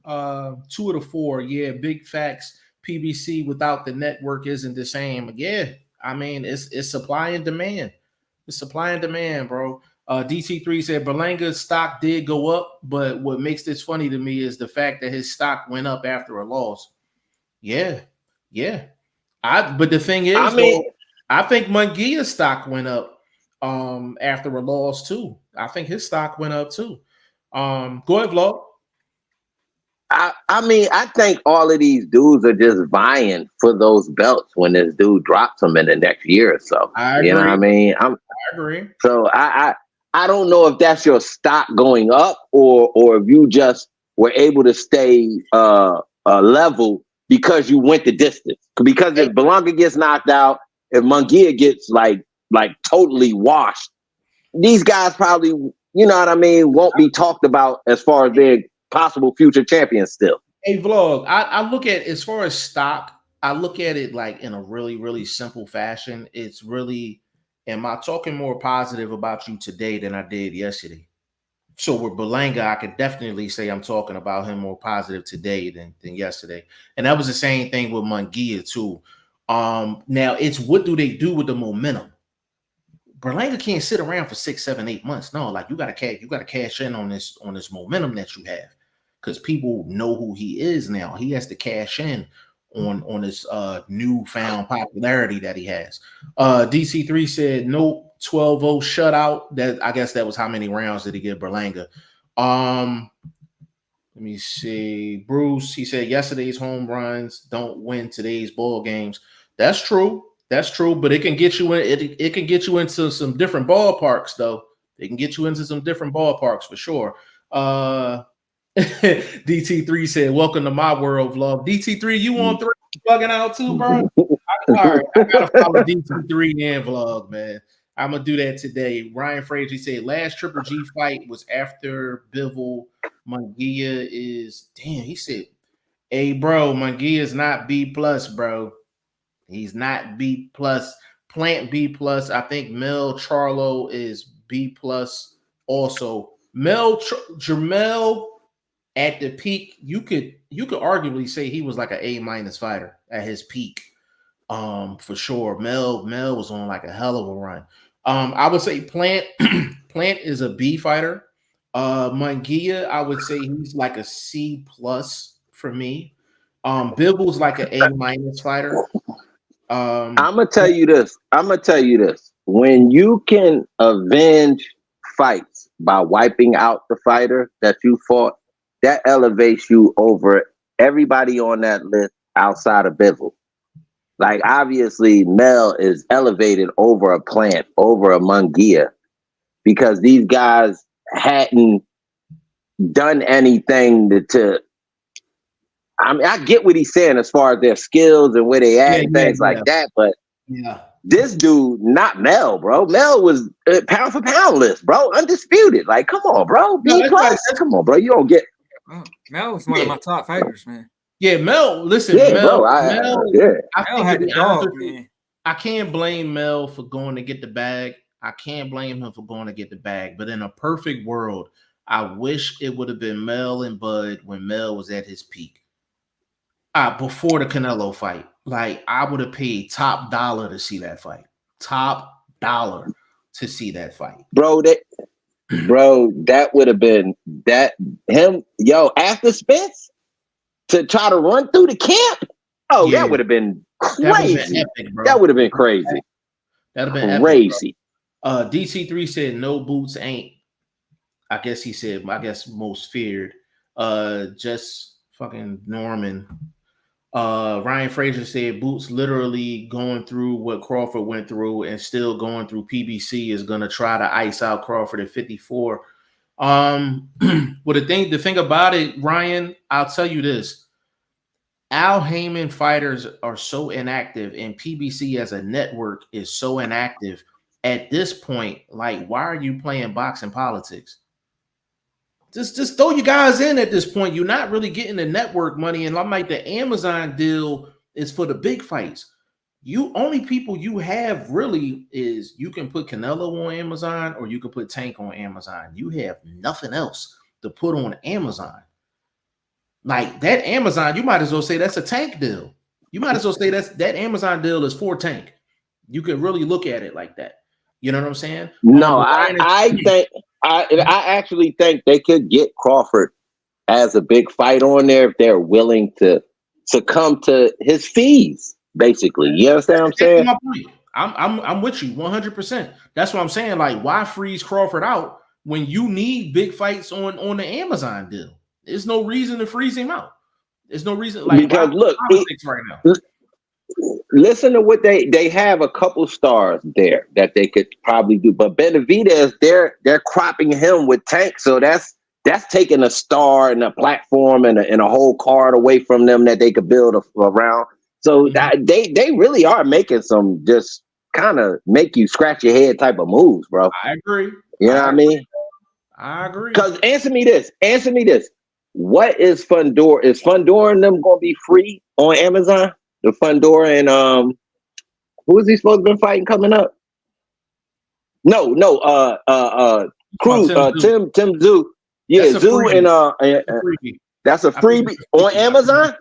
Yeah, big facts. PBC without the network isn't the same. Yeah, I mean it's supply and demand. It's supply and demand, bro. DT3 said Berlanga's stock did go up, but what makes this funny to me is the fact that his stock went up after a loss. Yeah. But the thing is, I think Munguia's stock went up after a loss too. I think his stock went up too. Go ahead, Vlog. I think all of these dudes are just vying for those belts when this dude drops them in the next year or so. I agree. You know what I mean? I agree. So I don't know if that's your stock going up or if you just were able to stay level because you went the distance. Because if Berlanga gets knocked out, if Munguia gets like totally washed, these guys probably, you know what I mean, won't be talked about as far as being possible future champions still. Hey, Vlog, I look at, as far as stock, I look at it like in a really, really simple fashion. It's really, am I talking more positive about you today than I did yesterday? So with Berlanga, I could definitely say I'm talking about him more positive today than yesterday. And that was the same thing with Munguia too. Now it's, what do they do with the momentum? Berlanga can't sit around for 6, 7, 8 months. No, like you gotta cash in on this momentum that you have, because people know who he is now. He has to cash in on this newfound popularity that he has. DC3 said nope, 12-0 shutout. That, I guess that was how many rounds did he give Berlanga? Let me see. Bruce, he said yesterday's home runs don't win today's ball games. That's true. That's true, but it can get you in. It can get you into some different ballparks, though. It can get you into some different ballparks for sure. DT3 said, "Welcome to my world, vlog." DT3, you on 3 bugging out too, bro? All right, I gotta follow DT3 and vlog, man. I'm gonna do that today. Ryan Frazier said, "Last Triple G fight was after Bivol. Munguia is damn." He said, "Hey, bro, Munguia is not B plus, bro. He's not B plus. Plant B plus. I think Mel Charlo is B plus also. Jamel at the peak, you could arguably say he was like an A minus fighter at his peak. For sure. Mel was on like a hell of a run. I would say Plant Plant is a B fighter. Munguia, I would say he's like a C plus for me. Bibble's like an A minus fighter. I'm gonna tell you this. When you can avenge fights by wiping out the fighter that you fought, that elevates you over everybody on that list outside of Bivol. Like, obviously, Mel is elevated over a Plant, over a Munguia, because these guys hadn't done anything to I mean, I get what he's saying as far as their skills and where they at and things like that, but this dude, not Mel, bro. Mel was pound for pound list, bro. Undisputed. Like, come on, bro. B plus. Come on, bro. You don't get. Mel was one of my top fighters, man. Yeah, Mel. Listen, yeah, Mel. Bro, Mel had the dog, man. I can't blame Mel for going to get the bag. I can't blame him for going to get the bag. But in a perfect world, I wish it would have been Mel and Bud when Mel was at his peak. Before the Canelo fight, like I would have paid top dollar to see that fight. Top dollar to see that fight, bro. That would have been that him. Yo, after Spence to try to run through the camp. Oh, yeah. That would have been crazy. That would have been crazy. That'd have been crazy. Epic, DC3 said no boots ain't. I guess he said. I guess most feared. Just fucking Norman. Ryan Frazier said Boots literally going through what Crawford went through and still going through PBC is going to try to ice out Crawford at 54. Well, the thing about it, Ryan, I'll tell you this. Al Heyman fighters are so inactive and PBC as a network is so inactive at this point. Like, why are you playing boxing politics? Just throw you guys in at this point. You're not really getting the network money. And I'm like, the Amazon deal is for the big fights. Only people you have really is you can put Canelo on Amazon or you can put Tank on Amazon. You have nothing else to put on Amazon. Like that Amazon, you might as well say that's a Tank deal. You might as well say that Amazon deal is for Tank. You could really look at it like that. You know what I'm saying? No, I actually think they could get Crawford as a big fight on there if they're willing to succumb to his fees, basically. You understand what I'm saying? My point. I'm with you 100%. That's what I'm saying. Like, why freeze Crawford out when you need big fights on the Amazon deal? There's no reason to freeze him out. There's no reason. Like, because look, right now. Listen to what they have a couple stars there that they could probably do, but Benavidez, they're cropping him with Tank, so that's taking a star and a platform and a whole card away from them that they could build around. So they really are making some just kind of make you scratch your head type of moves, bro. I agree. You know what I mean? I agree. Because answer me this. What is Fundora? Is Fundora and them gonna be free on Amazon? The Fundora and who is he supposed to be fighting coming up? No, Cruz, Tim Zoo. Yeah, That's a Zoo freebie. and Freebie. that's a freebie on Amazon?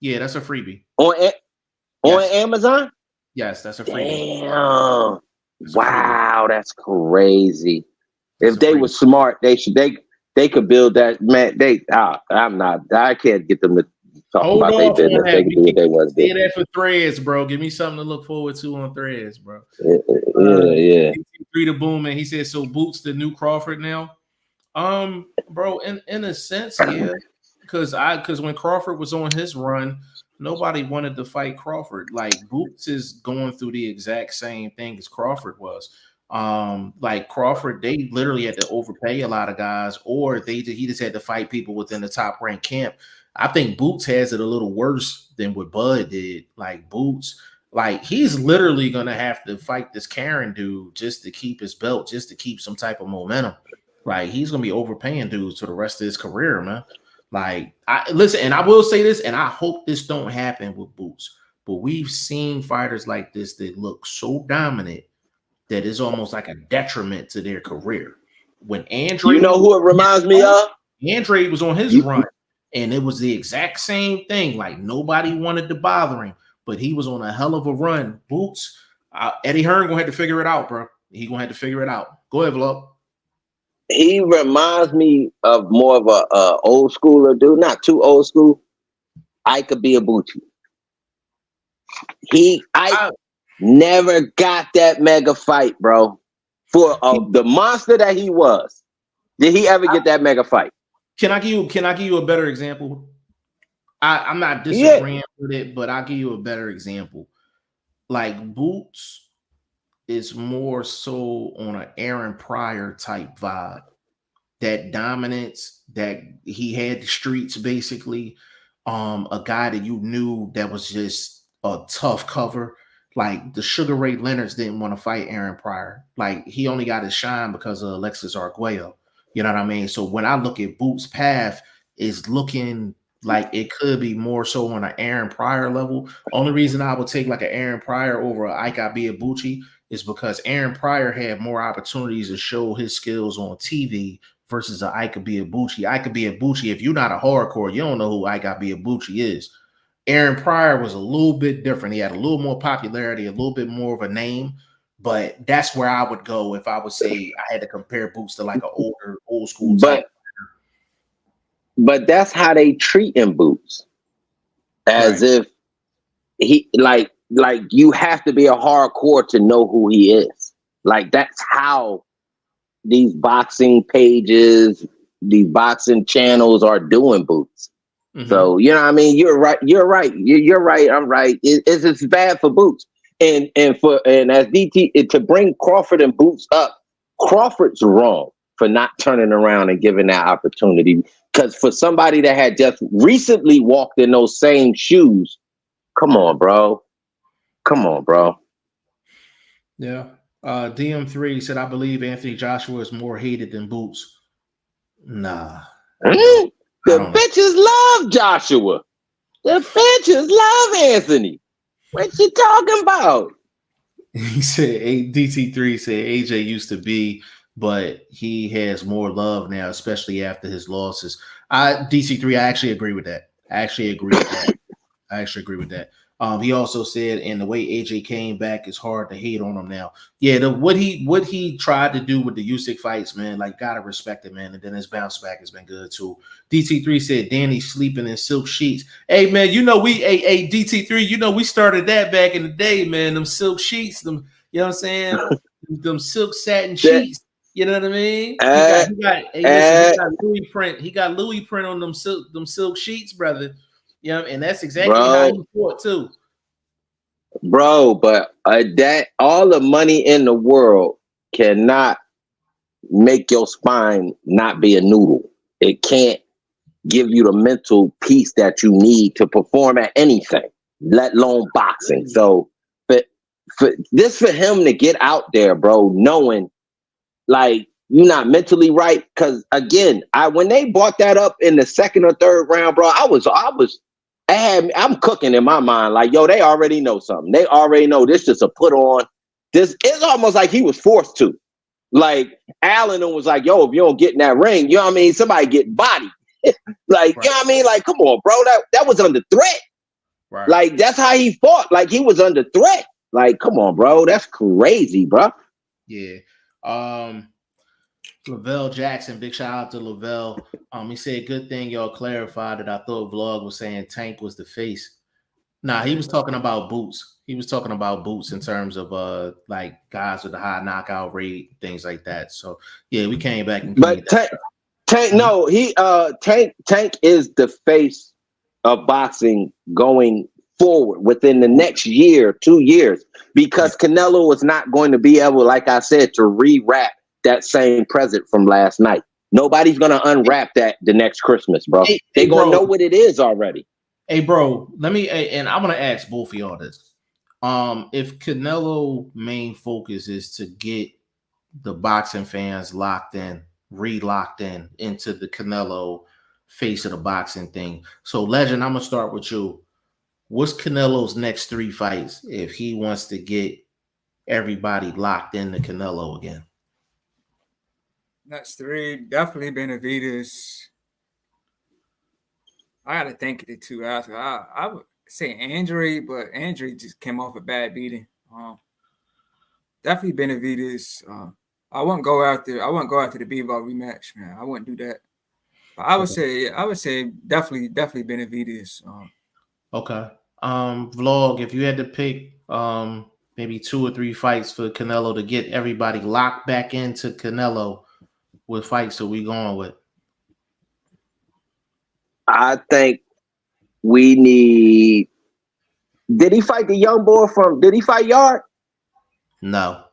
Yeah, that's a freebie. On Yes. Amazon? Yes, that's a freebie. Damn. That's a freebie. Wow, that's crazy. That's If they were smart, they could build that. Man, I can't get them to talk Hold about their off on business. that. They can do what they want to do. Say that for Threads, bro. Give me something to look forward to on Threads, bro. Yeah. Three to boom, and he said, so Boots the new Crawford now. Bro, in a sense, yeah. Because when Crawford was on his run, nobody wanted to fight Crawford. Like Boots is going through the exact same thing as Crawford was. Like Crawford, they literally had to overpay a lot of guys, or he just had to fight people within the top ranked camp. I think Boots has it a little worse than what Bud did. Like Boots, like he's literally gonna have to fight this Karen dude just to keep his belt, just to keep some type of momentum. Like he's gonna be overpaying dudes for the rest of his career, man. Like I listen, and I will say this, and I hope this don't happen with Boots, but we've seen fighters like this that look so dominant that is almost like a detriment to their career. When Andre, you know who it reminds me of? Andre was on his run, and it was the exact same thing. Like nobody wanted to bother him, but he was on a hell of a run. Boots, Eddie Hearn gonna have to figure it out, bro. He gonna have to figure it out. Go ahead, Vlog. He reminds me of more of a old schooler dude, not too old school. I could be a Bucci. I never got that mega fight, bro. For the monster that he was, did he ever get that mega fight? Can I give you a better example? I'm not disagreeing with it, but I'll give you a better example. Like Boots is more so on an Aaron Pryor type vibe. That dominance, that he had the streets basically. A guy that you knew that was just a tough cover. Like the Sugar Ray Leonards didn't want to fight Aaron Pryor. Like he only got his shine because of Alexis Arguello. You know what I mean? So when I look at Boots' path, is looking like it could be more so on an Aaron Pryor level. Only reason I would take like an Aaron Pryor over a Ike Abiabuchi is because Aaron Pryor had more opportunities to show his skills on TV versus a Ike Abiabuchi. Ike Abiabuchi, if you're not a hardcore, you don't know who Ike Abiabuchi is. Aaron Pryor was a little bit different. He had a little more popularity, a little bit more of a name, but that's where I would go if I would say I had to compare Boots to like an old school type. But that's how they treat him, Boots. As if he like you have to be a hardcore to know who he is. Like that's how these boxing pages, these boxing channels are doing Boots. Mm-hmm. So you know what I mean? You're right. You're right. I'm right. It's bad for Boots. And as DT to bring Crawford and Boots up, Crawford's wrong for not turning around and giving that opportunity. Because for somebody that had just recently walked in those same shoes, come on, bro. Yeah. DM3 said, I believe Anthony Joshua is more hated than Boots. Nah. The bitches love Joshua. The bitches love Anthony. What you talking about? He said, DT3 said AJ used to be, but he has more love now, especially after his losses. DC3, I actually agree with that. He also said, and the way AJ came back, it's hard to hate on him now. Yeah, what he tried to do with the Usyk fights, man, like gotta respect it, man. And then his bounce back has been good too. DT3 said Danny sleeping in silk sheets. Hey man, DT3, we started that back in the day, man. Them silk sheets, them, you know what I'm saying? them silk satin sheets. You know what I mean? He got Louis print. He got Louis print on them silk sheets, brother. Yeah, and that's exactly how he fought too. Bro, but that all the money in the world cannot make your spine not be a noodle. It can't give you the mental peace that you need to perform at anything, let alone boxing. So for him to get out there, bro, knowing like you're not mentally right. Because again, when they brought that up in the second or third round, bro, I'm cooking in my mind. Like, yo, they already know something. They already know this is a put on. This is almost like he was forced to. Like Allen was like, yo, if you don't get in that ring, you know what I mean? Somebody get bodied. Like, right. You know what I mean? Like, come on, bro. That was under threat. Right. Like, that's how he fought. Like, he was under threat. Like, come on, bro. That's crazy, bro. Yeah. Lavelle Jackson, big shout out to Lavelle. He said, good thing y'all clarified it. I thought Vlog was saying Tank was the face. Nah, he was talking about Boots. He was talking about Boots in terms of like guys with a high knockout rate, things like that. So yeah, we came back and Tank is the face of boxing going forward within the next year, 2 years, because Canelo is not going to be able, like I said, to rewrap that same present from last night. Nobody's gonna unwrap that the next Christmas, bro. They're gonna know what it is already. Hey, bro, and I'm gonna ask both of y'all this. If Canelo main focus is to get the boxing fans re-locked in into the Canelo face of the boxing thing. So, Legend, I'm gonna start with you. What's Canelo's next 3 fights if he wants to get everybody locked into Canelo again? Next 3, definitely Benavidez. I gotta think of the 2 after. I would say Andre, but Andre just came off a bad beating. Definitely Benavidez. I wouldn't go after the Bivol rematch, man. I wouldn't do that. But I would say definitely Benavidez. Okay. Vlog, if you had to pick maybe 2 or 3 fights for Canelo to get everybody locked back into Canelo, what fights are we going with? I think we need. Did he fight the young boy did he fight Yard? No.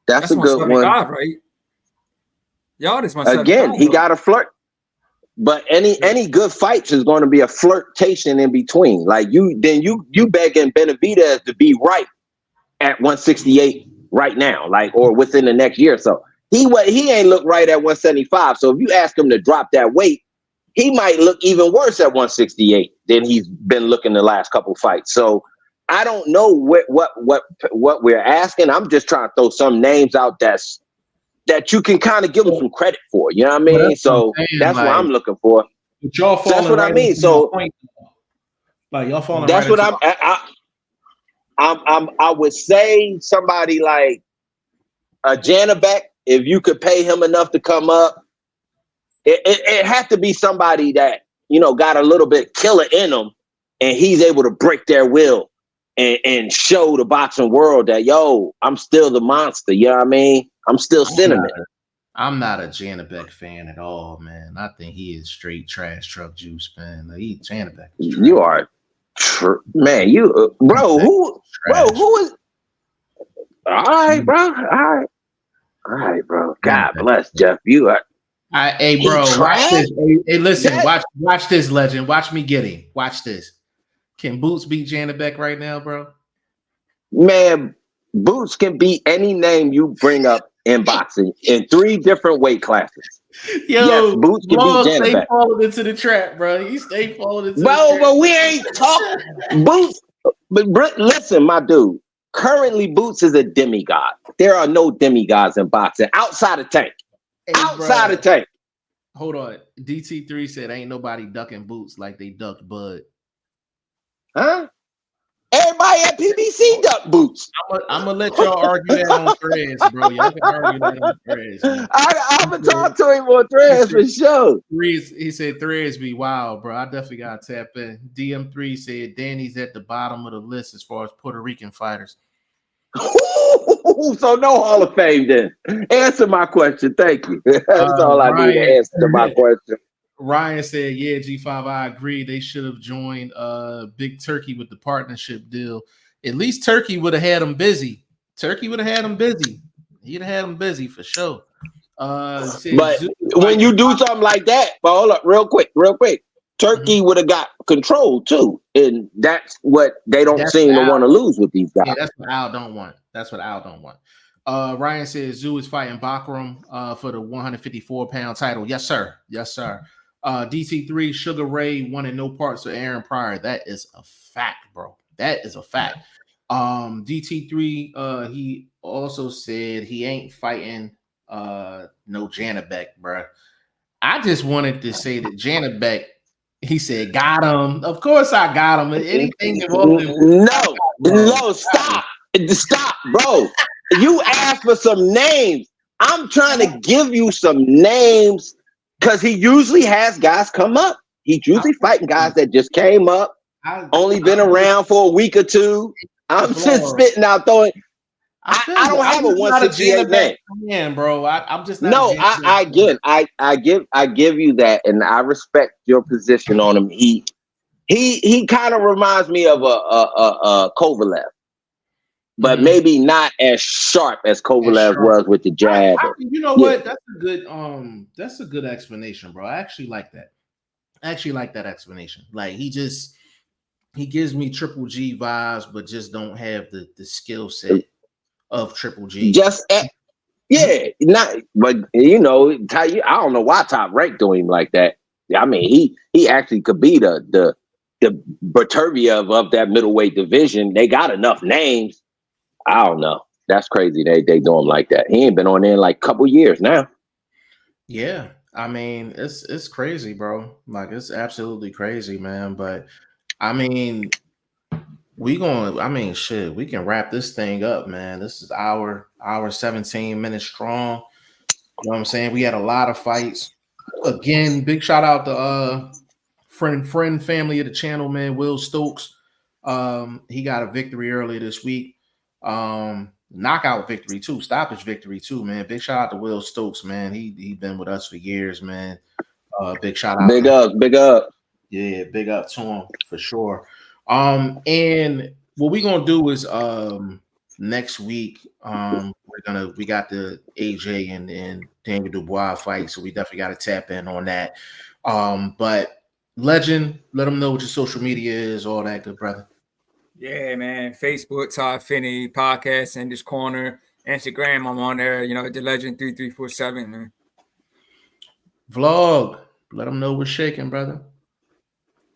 That's a good one. Right? Yard is 175. Again, he got a flirt. But any good fights is going to be a flirtation in between. Like you begging Benavidez to be right at 168 right now, like, or within the next year or so. He ain't look right at 175. So if you ask him to drop that weight, he might look even worse at 168 than he's been looking the last couple fights. So I don't know what we're asking. I'm just trying to throw some names out that you can kind of give them some credit for. You know what I mean? That's what I'm looking for. That's what I mean. So like y'all falling. That's what I would say somebody like a Janabek, if you could pay him enough to come up. It had to be somebody that, you know, got a little bit killer in them, and he's able to break their will and show the boxing world that, yo, I'm still the monster. You know what I mean? I'm still cinnamon. I'm not a Janabek fan at all, man. I think he is straight trash truck juice, man. Like, Janabek. You are, man. You, bro. Who is? All right, bro. All right, bro. God bless Jeff. You are. Hey, bro, watch this. Hey, listen, watch this, Legend. Watch me get him. Watch this. Can Boots beat Janabek right now, bro? Man, Boots can beat any name you bring up in boxing in 3 different weight classes. Yo, yes, Boots can beat Janabek. Stay falling into the trap, bro. He stay falling into the trap. But we ain't talking Boots. But listen, my dude. Currently, Boots is a demigod. There are no demigods in boxing outside of Tank. Hey, outside of Tank. Hold on. DT3 said ain't nobody ducking Boots like they ducked Bud. Huh? Everybody at PBC duck Boots. I'm gonna let y'all argue that on Threads, bro. Y'all can argue that on Threads. I'm gonna talk to him on Threads for sure. He said Threads be wild, bro. I definitely gotta tap in. DM3 said Danny's at the bottom of the list as far as Puerto Rican fighters. So no Hall of Fame then. Answer my question. Thank you. That's all I need to answer to my question. Ryan said, yeah, G5, I agree. They should have joined Big Turkey with the partnership deal. At least Turkey would have had them busy. He'd have had them busy for sure. But when you do something like that, but hold up, real quick. Turkey would have got control too. And that's what they don't seem to want to lose with these guys. Yeah, that's what Al don't want. Ryan says Zoo is fighting Bakram for the 154-pound title. Yes, sir. Yes, sir. DC3 Sugar Ray won in no parts of Aaron Pryor. That is a fact, bro. That is a fact. DT3 he also said he ain't fighting no Janabek, bro. I just wanted to say that Janabek, he said, got him. Of course I got him. Anything involved in no, stop, bro. You asked for some names. I'm trying to give you some names because he usually has guys come up. He's usually fighting guys that just came up, only been around for a week or two. I'm just spitting out throwing. I don't have a 168 name. Man, bro. I'm just not. No, I give you that, and I respect your position on him. He kind of reminds me of a Kovalev, but maybe not as sharp as Kovalev was with the jab. You know what? That's a good explanation, bro. I actually like that. I actually like that explanation. Like he gives me Triple G vibes, but just don't have the skill set of Triple G. But you know, I don't know why Top Rank doing him like that. I mean, he actually could be the Bertervia of that middleweight division. They got enough names. I don't know. That's crazy. They do him like that. He ain't been on there in like a couple years now. Yeah, I mean, it's crazy, bro. Like it's absolutely crazy, man. But I mean, we can wrap this thing up, man. This is hour 17 minutes strong. You know what I'm saying? We had a lot of fights. Again, big shout out to friend family of the channel, man, Will Stokes. He got a victory earlier this week. Knockout victory too, stoppage victory too, man. Big shout out to Will Stokes, man. He been with us for years, man. Big shout out. Big up. Yeah, big up to him for sure. And what we're gonna do is next week, we got the AJ and Daniel Dubois fight, so we definitely got to tap in on that. But Legend, let them know what your social media is, all that good, brother. Yeah, man. Facebook, Todd Finney, podcast in this corner. Instagram, I'm on there, the Legend 3347, man. Vlog, let them know what's shaking, brother.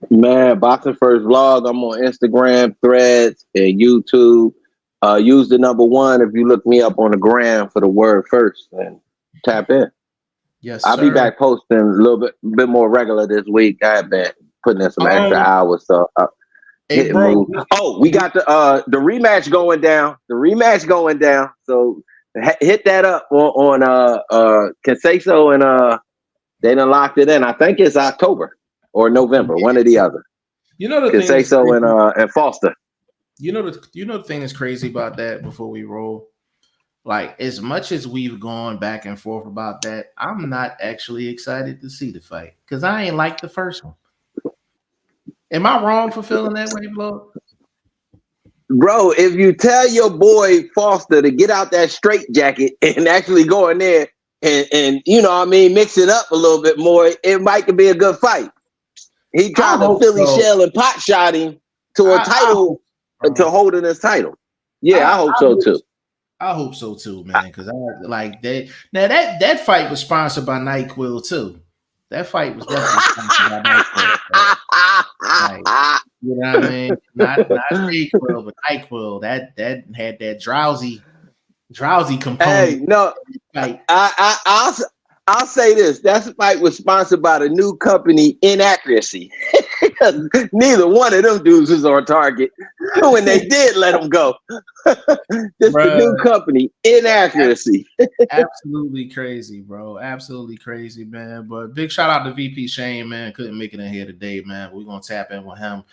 Man, Boxing First Vlog. I'm on Instagram, Threads, and YouTube. Use the number 1 if you look me up on the gram for the word first and tap in. Yes, I'll be back posting a little bit more regular this week. I've been putting in some extra hours, so hey, bro. We got the rematch going down. So hit that up on Canseso, and they done locked it in. I think it's October or November, one or the other. You know the Canseso and Foster. You know the thing that's crazy about that before we roll? Like, as much as we've gone back and forth about that, I'm not actually excited to see the fight because I ain't like the first one. Am I wrong for feeling that way, Flo? Bro, if you tell your boy Foster to get out that straitjacket and actually go in there and mix it up a little bit more, it might be a good fight. He tried to Philly shell and pot shot him to a title, to holding his title. Yeah, I hope so too. I hope so too, man. Because I like that. Now that fight was sponsored by NyQuil too. That fight was definitely sponsored by NyQuil. Like, you know what I mean? Not NyQuil, but NyQuil. That had that drowsy component. Hey, no, I'll say this. That fight was sponsored by the new company Inaccuracy. Neither one of them dudes was on target when they did let them go. This the new company, Inaccuracy. Absolutely crazy, bro. Absolutely crazy, man. But big shout out to VP Shane, man. Couldn't make it in here today, man. We're gonna tap in with him.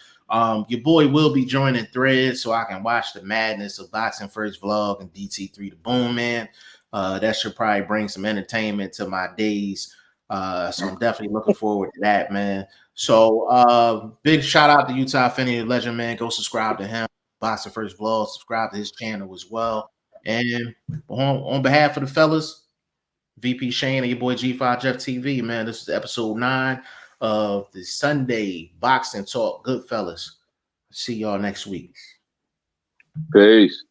Your boy will be joining Threads so I can watch the madness of Boxing First Vlog and DT3 the Boom Man. That should probably bring some entertainment to my days. So I'm definitely looking forward to that, man. So big shout out to Utah Finney, Legend, man. Go subscribe to him. Boxing First Vlog. Subscribe to his channel as well. And on behalf of the fellas, VP Shane and your boy G5 Jeff TV, man. This is episode 9 of the Sunday Boxing Talk. Goodfellas. See y'all next week. Peace.